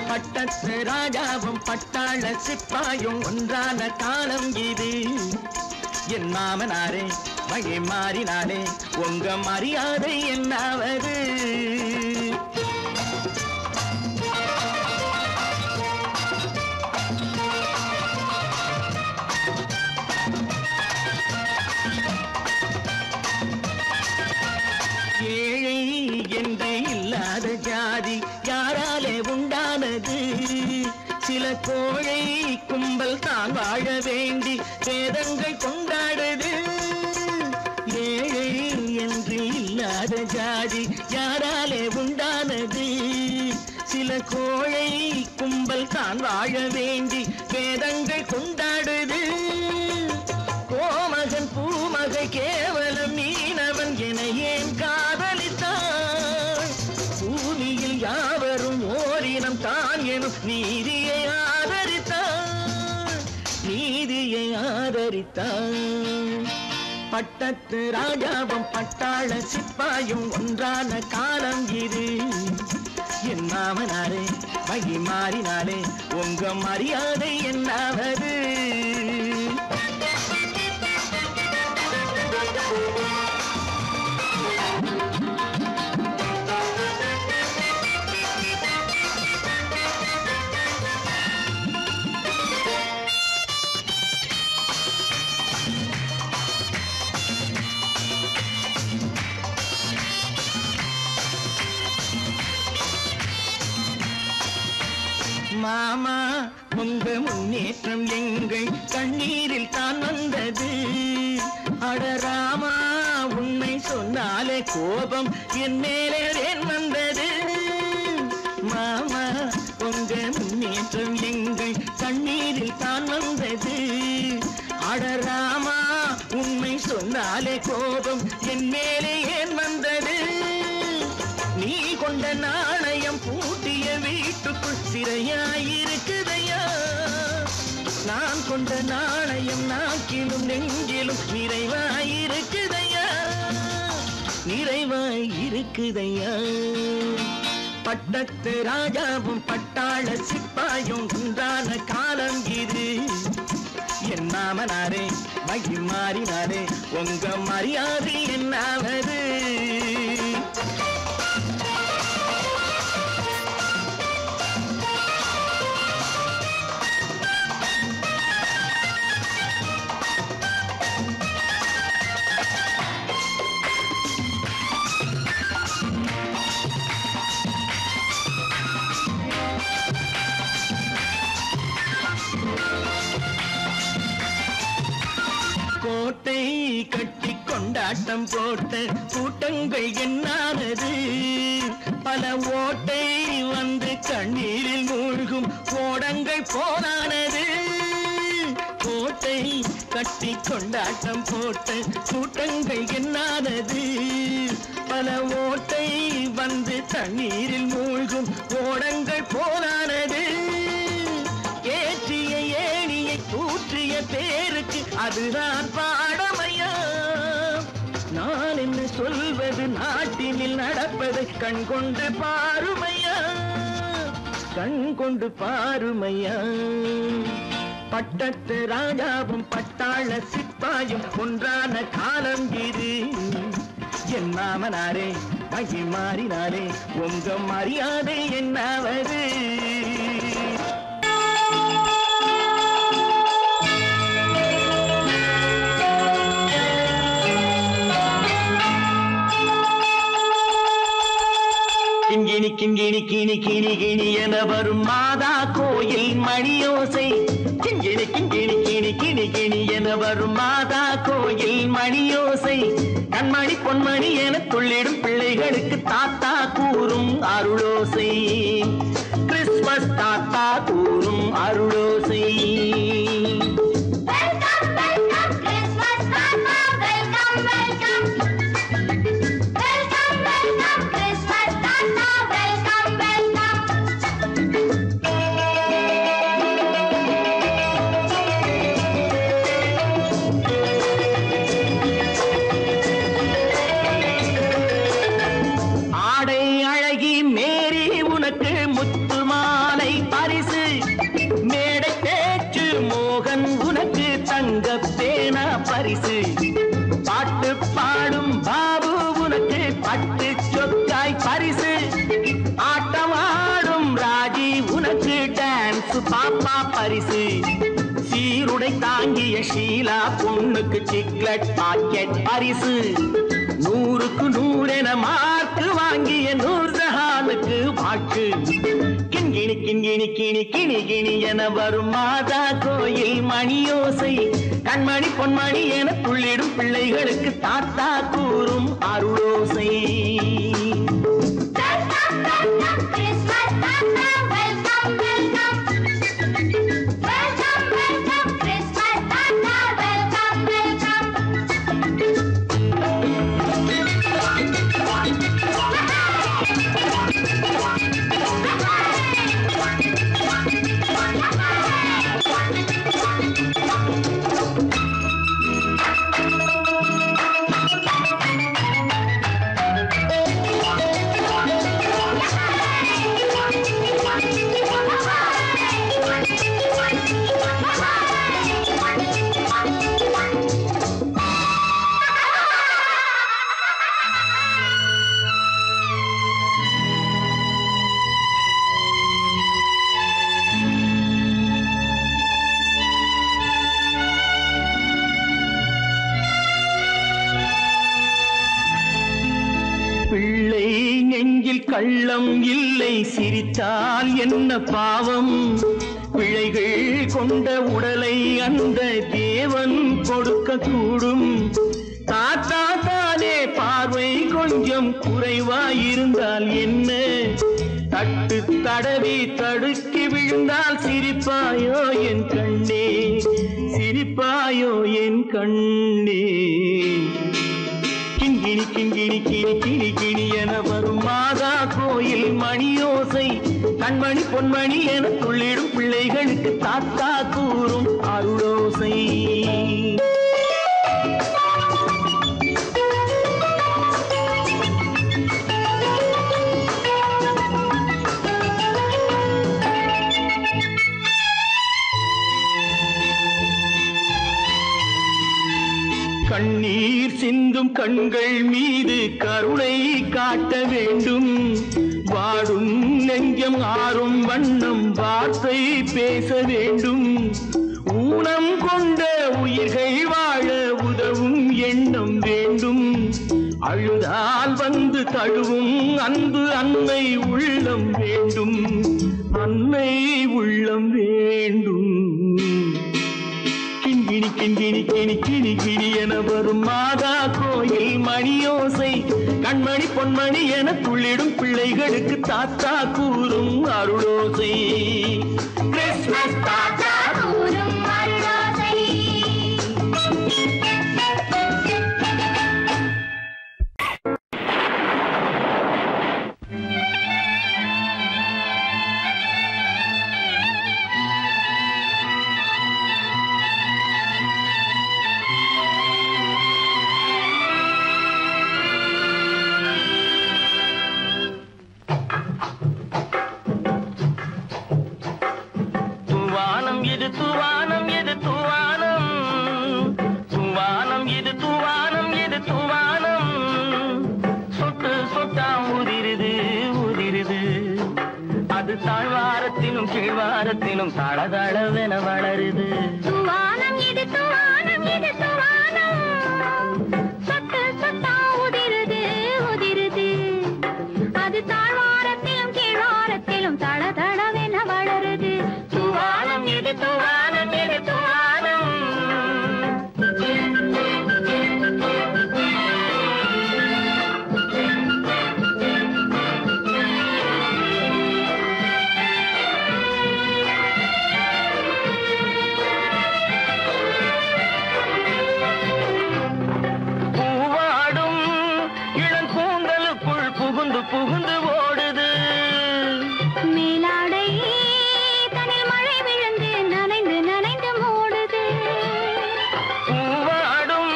பட்டத்து ராஜாவும் பட்டாள சிப்பாயும் ஒன்றான காலம் இது என் மாமனாரே வழி மாறினாலே உங்க மரியாதை என்னாவது ஏழை என்று இல்லாத ஜாதி யாராலே உண்டானது சில கோழை கும்பல் தான் வாழ வேண்டி வேதங்கள் கொண்டாடுது ஏழை என்று இல்லாத ஜாதி யாராலே உண்டானது சில கோழை கும்பல் தான் வாழ வேண்டி வேதங்கள் கொண்டாடுது கோமகன் பூமகை கேவலம் மீனவன் என ஏன் காதலித்தான் பூமியில் யாவரும் ஓரினம் தான் எனும் நீதியை ஆதரித்தான் பட்டத்து ராஜாவும் பட்டாள சிப்பாயும் ஒன்றான காலம் இது என் மாமனாரே வழி மாறினாலே உங்க மரியாதை என்னாவது மாமா உங்க முன்னேற்றம் எங்கள் கண்ணீரில் தான் வந்தது அடராமா உண்மை சொன்னாலே கோபம் என் மேலே வந்தது மாமா உங்க முன்னேற்றம் எங்கள் கண்ணீரில் தான் வந்தது அடராமா உண்மை சொன்னாலே கோபம் என் மேலே ஏன் வந்தது நீ கொண்ட நாணயம் பூட்டிய வீட்டுக்குள் சிறையாயிருக்குதையா நான் கொண்ட நாணயம் நாக்கிலும் நெஞ்சிலும் நிறைவாயிருக்குதையா நிறைவாயிருக்குதையா பட்டத்து ராஜாவும் பட்டாள சிப்பாயும் உண்டான காலம் இது என் மாமனாரே வழி மாறினாரே உங்க மரியாதை என்னாவது கோட்டை கட்டி கொண்டாட்டம் போட்ட கூட்டங்கள் என்னானது பல ஓட்டை வந்து கண்ணீரில் மூழ்கும் கோடங்கள் போனானது கோட்டை கட்டி கொண்டாட்டம் போட்ட கூட்டங்கள் என்னானது பல ஓட்டை வந்து தண்ணீரில் மூழ்கும் கோடங்கள் போனானது அதுதான் பாடமையா. நான் என்ன சொல்வது, நாட்டினில் நடப்பதை கண் கொண்டு பாருமையா, கண் கொண்டு பாருமையா. பட்டத்து ராஜாவும் பட்டாள சிப்பாயும் ஒன்றான காலம் இது. என் மாமனாரே மகி மாறினாரே உங்க மரியாதை என்னாவது? கிண்கிணி கிண்கிணி கிணி கிணி கிணி என வரும் மாதா கோயில் மணியோசை. கிண்கிணி கிண்கிணி கிணி கிணி கிணி என வரும் மாதா கோயில் மணியோசை. கண்மணி பொன்மணி என துள்ளிடும் பிள்ளைகளுக்கு தாத்தா கூறும் அருளோசை. கிறிஸ்துமஸ் தாத்தா கூறும் அருளோசை. பரிசு பாட்டு பாடும் பாபு உனக்கு பட்டு சொக்காய் பரிசு. ஆட்டமாடும் ராஜி உனக்கு டான்ஸ் பாப்பா பரிசு. சீருடை தாங்கிய ஷீலா பொண்ணுக்கு சிக்லெட் பாக்கெட் பரிசு. 100க்கு 100 என மார்க்கு வாங்கிய நூர்ஜஹானுக்கு வாக்கு. கிண்கிணி கிண்கிணி கிணி கிணி கிணி என வரும் மாதா கோயில் மணியோசை. கண்மணி பொன்மணி என துள்ளிடும் பிள்ளைகளுக்கு தாத்தா கூறும் அருளோசை. கள்ளம் இல்லை சிரித்தால் என்ன பாவம். பிழைகள் கொண்ட உடலை அந்த தேவன் கொடுக்க கூடும். தாத்தா தானே பார்வை கொஞ்சம் குறைவாயிருந்தால் என்ன? தட்டு தடவி தடுக்கி விழுந்தால் சிரிப்பாயோ என் கண்ணே, சிரிப்பாயோ என் கண்ணே. கிண்கிணி கிண்கிணி கிணி கிணி கிணி என வரும் மாதா கோயில் மணியோசை. கண்மணி பொன்மணி என துள்ளிடும் பிள்ளைகளுக்கு தாத்தா கூறும் அருளோசை. கண்ணீர் சிந்தும் கண்கள் மீது கருணை காட்ட வேண்டும். வாடும் நெஞ்சம் ஆறும் வண்ணம் வார்த்தை பேச வேண்டும். ஊனம் கொண்ட உயிர்கள் வாழ உதவும் எண்ணம் வேண்டும். அழுதால் வந்து தழுவும் அன்பு அன்னை உள்ளம் வேண்டும், அன்னை உள்ளம் வேண்டும். கிண்கிணி கிண்கிணி கிணி கிணி கிணி என வரும் மாதா கோயில் மணியோசை. கண்மணி பொன்மணி என துள்ளிடும் பிள்ளைகளுக்கு தாத்தா கூறும் அருளோசை. கிறிஸ்துமஸ் தாத்தா கூறும் அருளோசை. தூவானம் எது தூவானம் தூவானம் எது தூவானம் எது தூவானம் சொட்டு சொட்டா உதிருது உதிருது அது தாழ்வாரத்திலும் கீழ்வாரத்திலும் தளதளவென வளருது தூவானம் இது தூவானம் இது தூவானம் சொட்டு சொட்டா உதிருது உதிருது அது தாழ்வாரத்திலும் கீழ்வாரத்திலும் தளதளவென வளருது தூவானம் எது தூவானம் எது தூவானம் புகுந்து ஓடுது மேலாடை தனில் மழை விழுந்து நனைந்து நனைந்து மூடுது பூவாடும்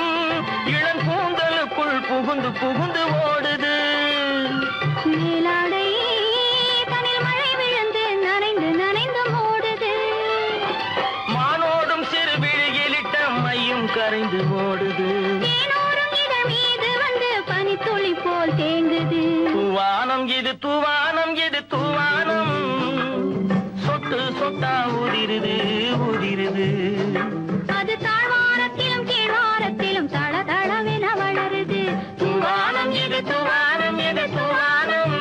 இளங்கூந்தலுக்குள் புகுந்து புகுந்து ஓடுது மேலாடை தனில் மழை விழுந்து நனைந்து நனைந்து மூடுது மானோடும் சிறு விழியிலிட்ட மையும் கரைந்து ஓடுது தேனோரும் இதழ் மீது வந்து பனித்துளி போல் தேங்குது தூவானம் இது தூவானம் இது தூவானம் சொட்டு சொட்டா உதிருது உதிருது அது தாழ்வாரத்திலும் கீழ்வாரத்திலும் தளதளவென வளருது தூவானம் இது தூவானம் இது தூவானம்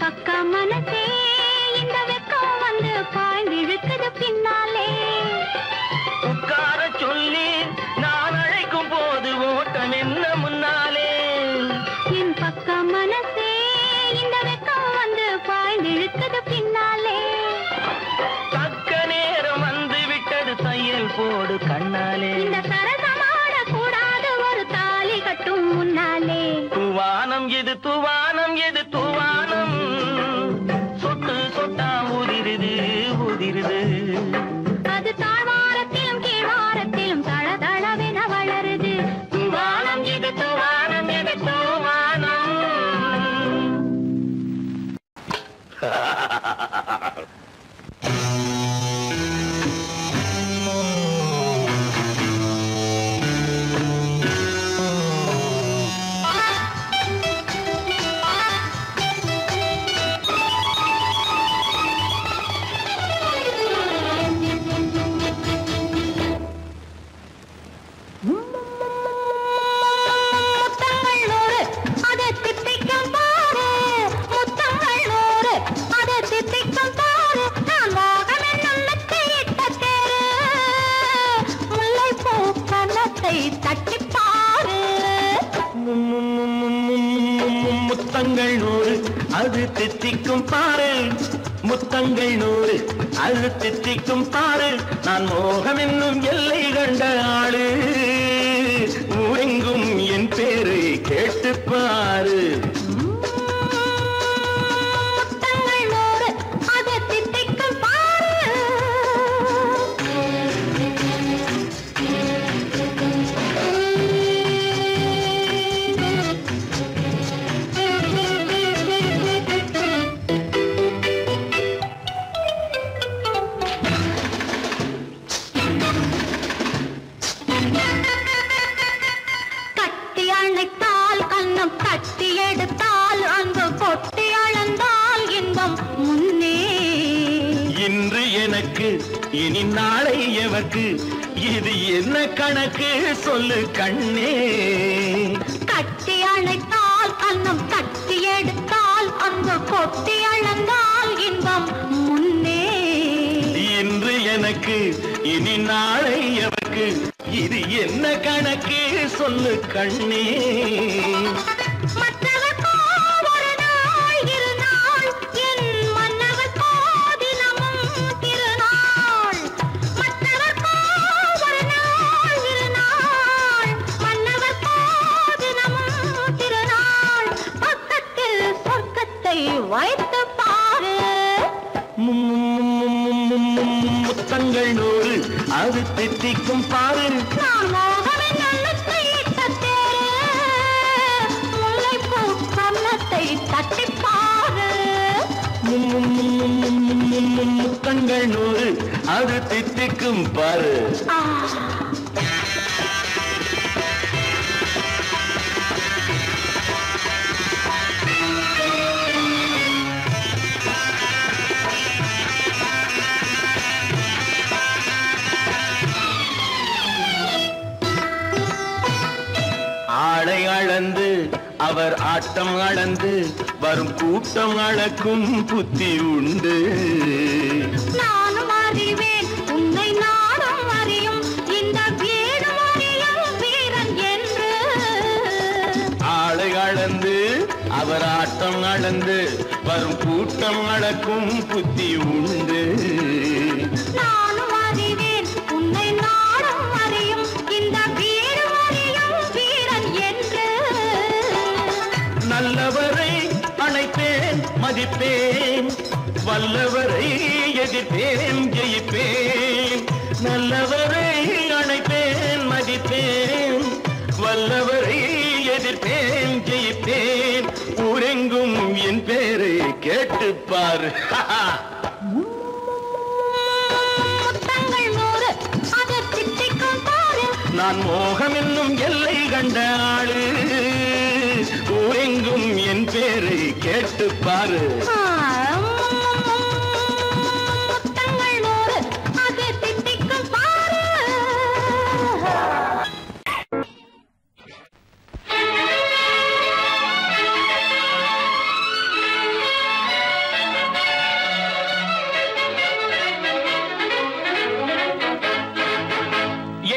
பக்க மனசே இந்த வெக்கம் வந்து பாய்ந்திழுக்குது பின்னாலே உட்கார சொல்லி நான் அழைக்கும் போது ஓட்டம் என்ன முன்னாலே என் பக்க மனசே இந்த வெக்கம் வந்து பாய்ந்திழுக்குது பின்னாலே தக்க நேரம் வந்து விட்டது தையல் போடு கண்ணாலே இந்த சரசமாட கூடாது ஒரு தாலி கட்டும் முன்னாலே தூவானம் எது தூவானம் எது தூவானம் சொட்டு சொட்டா உதிருது உதிருது அது தாழ்வாரத்திலும் கீழ்வாரத்திலும் தளதளவென வளருது தூவானம் எது தூவானம் எது தூவானம் முத்தங்கள் நூறு அது தித்திக்கும் பாரு முத்தங்கள் நூறு அது தித்திக்கும் பாரு நான் மோகம் என்னும் எல்லை கண்ட ஆளு ஊரெங்கும் என் பேரை கேட்டு பாரு இனி நாளை எவர்க்கு இது என்ன கணக்கு சொல்லு கண்ணே கட்டி அணைத்தால் அன்னம் கட்டி எடுத்தால் அங்கு கொட்டி அளந்தால் இன்பம் முன்னே இன்று எனக்கு இனி நாளை எவர்க்கு இது என்ன கணக்கு சொல்லு கண்ணே வைத்து பாரு. முத்தங்கள் 100 அது தித்திக்கும் பாரு. நான் மோகனின் எண்ணத்தை இட்ட தேரு, முல்லைப்பூ கன்னத்தை தட்டி பாரு. முத்தங்கள் 100 அது தித்திக்கும் பாரு. ஆளை அளந்து அவர் ஆட்டம் அளந்து வரும் கூட்டம் அளக்கும் புத்தி உண்டு. நானும் அறிவேன் உன்னை நானும் அறியும் இந்த வீடும் அறியும் வீரன் என்று. ஆளை அளந்து அவர் ஆட்டம் அளந்து வரும் கூட்டம் அளக்கும் புத்தி உண்டு. நானும் அறிவேன் உன்னை நானும் அறியும் இந்த வீடும் அறியும் வீரன் என்று. நல்லவரை அணைப்பேன் மதிப்பேன், வல்லவரை எதிர்ப்பேன் ஜெயிப்பேன். நல்லவரை அணைப்பேன் மதிப்பேன், வல்லவரை எதிர்ப்பேன் ஜெயிப்பேன். ஊரெங்கும் என் பேரை கேட்டுப்பார். முத்தங்கள் 100 அது தித்திக்கும் பாரு. நான் மோகம் என்னும் எல்லை கண்ட ஆளு, ஊரெங்கும் என் பேரை கேட்டுப்பாரு. முத்தங்கள் 100 அது தித்திக்கும் பாரு.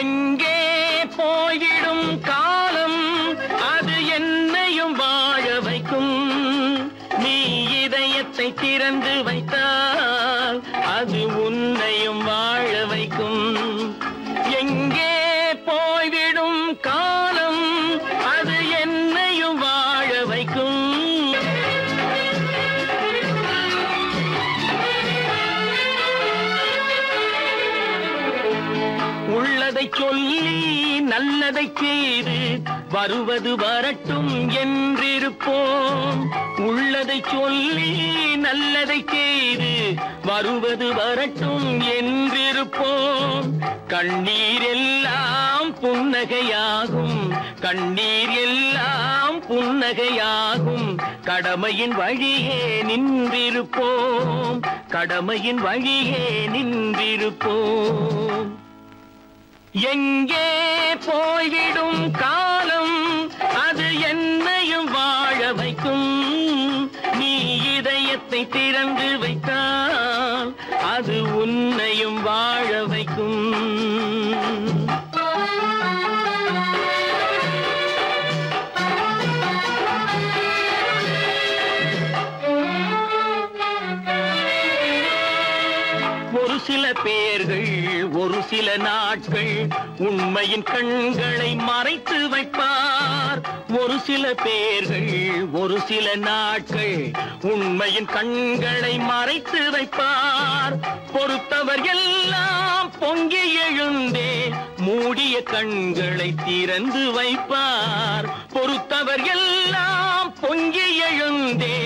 எங்கே போய்விடும் காலம் அது என்னையும் வாழ வைக்கும். நீ இதயத்தை திறந்து வைத்தால் அது உன்னையும் வாழ வைக்கும். எங்கே போய்விடும் காலம் அது என்னையும் வாழ வைக்கும். உள்ளதை சொல்லி நல்லதை செய்து வருவது வரட்டும் என்றிருப்போம். உள்ளதை சொல்லி நல்லதை செய்து வருவது வரட்டும் என்றிருப்போம். கண்ணீர் எல்லாம் புன்னகையாகும், கண்ணீர் எல்லாம் புன்னகையாகும். கடமையின் வழியே நின்றிருப்போம், கடமையின் வழியே நின்றிருப்போம். எங்கே போய்விடும் காலம் அது என்னையும் வாழ வைக்கும். நீ இதயத்தை திறந்து வைத்தால் அது உன்னையும் வாழ வைக்கும். ஒரு சில பேர்கள் ஒரு சில நாட்கள் உண்மையின் கண்களை மறைத்து வைப்பார். ஒரு சில பேர்கள் ஒரு சில நாட்கள் உண்மையின் கண்களை மறைத்து வைப்பார். பொறுத்தவர் எல்லாம் பொங்கி எழுந்தே மூடிய கண்களை திறந்து வைப்பார். பொறுத்தவர் எல்லாம் பொங்கி எழுந்தே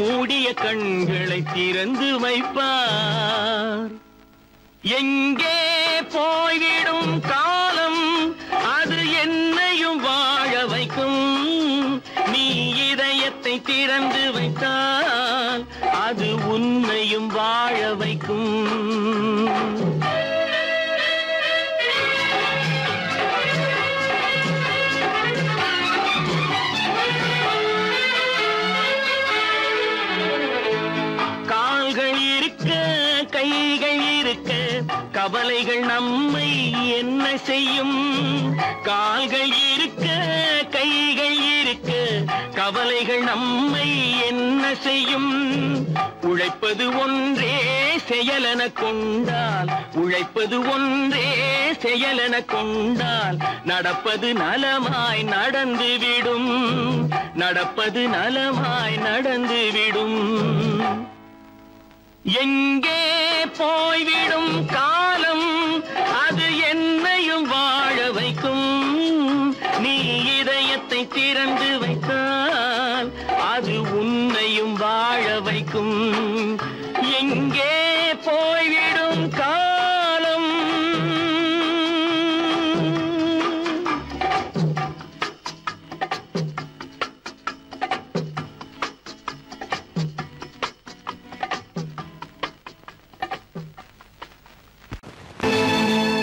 மூடிய கண்களை திறந்து வைப்பார். எங்கே போய்விடும் காலம் அது என்னையும் வாழ வைக்கும். நீ இதயத்தை திறந்து வைத்தால் அது உன்னையும் வாழ வைக்கும். கால்கள் இருக்க கைகள் இருக்க கவலைகள் நம்மை என்ன செய்யும். கால்கள் இருக்க கைகள் இருக்க கவலைகள் நம்மை என்ன செய்யும். உழைப்பது ஒன்றே செயலென கொண்டால், உழைப்பது ஒன்றே செயலென கொண்டால் நடப்பது நலமாய் நடந்துவிடும், நடப்பது நலமாய் நடந்துவிடும். எங்கே போய்விடும் காலம் அது என்னையும் வாழ வைக்கும். நீ இதயத்தை திறந்து வைத்தால் அது உன்னையும் வாழ வைக்கும். எங்கே போய்விடும் காலம்.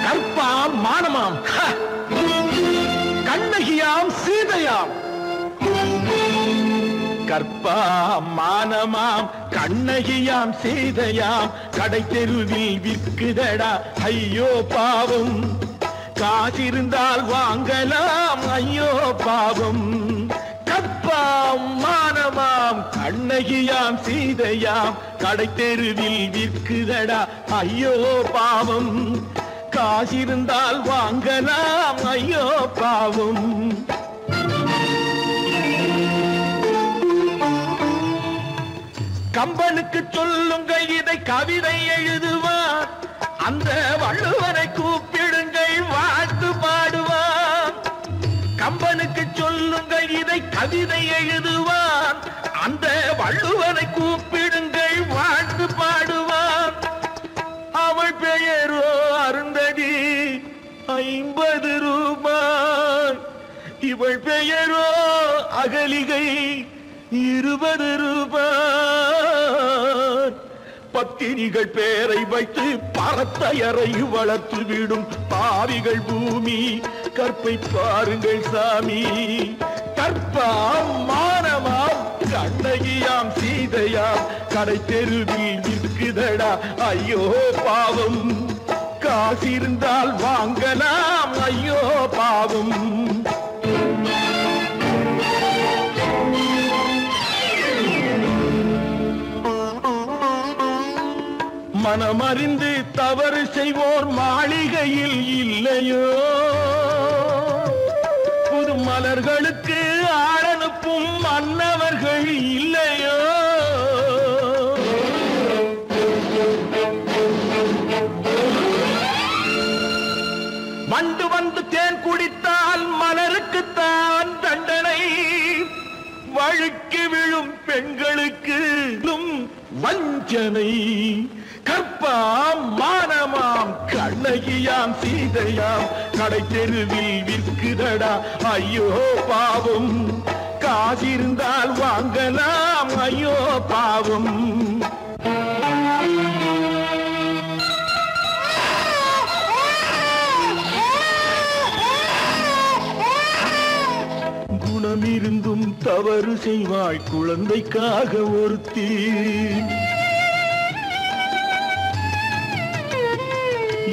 கற்பாம் மானமாம் கண்ணகியாம் சீதையாம். கற்பாம் மானமாம் கண்ணகியாம் சீதையாம் கடை தெருவில் விற்குதடா ஐயோ பாவம். காசிருந்தால் வாங்கலாம் ஐயோ பாவம். கற்பாம் மானமாம் கண்ணகியாம் சீதையாம் கடை தெருவில் விற்குதடா ஐயோ பாவம். காசிருந்தால் வாங்கலாம் ஐயோ பாவம். கம்பனுக்கு சொல்லுங்கள் இதை கவிதை எழுதுவார். அந்த வள்ளுவரை கூப்பிடுங்கள் வாழ்த்து பாடுவார். கம்பனுக்கு சொல்லுங்கள் இதை கவிதை எழுதுவார். அந்த வள்ளுவரை கூப்பிடுங்கள் வாழ்த்து பாடுவார். அவள் பெயரோ அருந்ததி 50 ரூபாய். இவள் பெயரோ அகலிகை 20 ரூபாய். பத்தினிகள் பேரை வைத்து பரத்தையரை வளர்த்து விடும் பாவிகள் பூமி. கற்பை பாருங்கள் சாமி. கற்பாம் மானமாம் கண்ணகியாம் சீதையாம் கடை தெருவில் விற்குதடா ஐயோ பாவம். காசிருந்தால் வாங்கலாம் ஐயோ பாவம். மனமறிந்து தவறு செய்வோர் மாளிகையில் இல்லையோ. புது மலர்களுக்கு ஆளனுப்பும் மன்னவர்கள் இல்லையோ. வண்டு வந்து தேன் குடித்தால் மலருக்குத்தான் தண்டனை. வழுக்கி விழும் பெண்களுக்கு வஞ்சனை. கற்பாம் மானமாம் கண்ணகியாம் சீதையாம் கடை தெருவில் விற்குதடா ஐயோ பாவம். காசிருந்தால் வாங்கலாம் ஐயோ பாவம். குணமிருந்தும் தவறு செய்வாய் குழந்தைக்காக ஒருத்தி.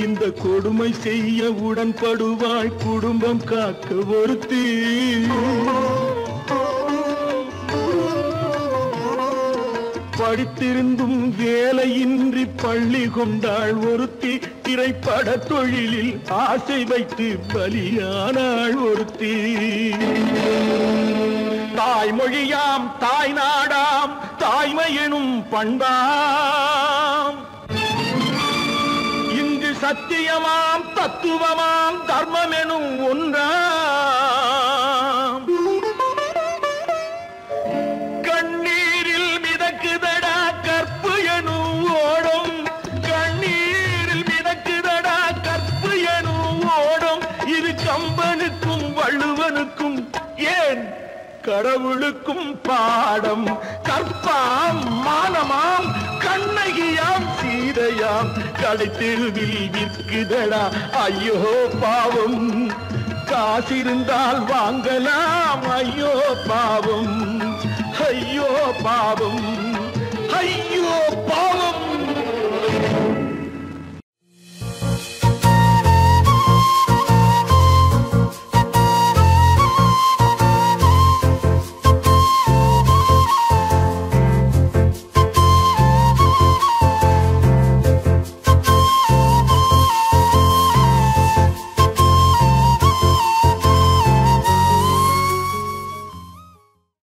இந்த கொடுமை செய்ய உடன்படுவாய் குடும்பம் காக்க ஒருத்தி. படித்திருந்தும் வேலையின்றி பள்ளி கொண்டாள் ஒருத்தி. திரைப்பட தொழிலில் ஆசை வைத்து பலியானாள் ஒருத்தி. தாய்மொழியாம் தாய் நாடாம் தாய்மையெனும் பண்பாம். இங்கு சத்தியமாம் தத்துவமாம் தர்மமெனும் ஒன்றாம். கண்ணீரில் மிதக்குதடா கற்பு எனும் ஓடும். கண்ணீரில் மிதக்குதடா கற்பு எனும் ஓடும். இது கம்பனுக்கும் வள்ளுவனுக்கும் ஏன் கடவுளுக்கும் பாடம். கற்பாம் மானமாம் கண்ணகியாம் சீதையாம் கடை தெருவில் விற்குதடா ஐயோ பாவம். காசிருந்தால் வாங்கலாம் ஐயோ பாவம் ஐயோ பாவம்.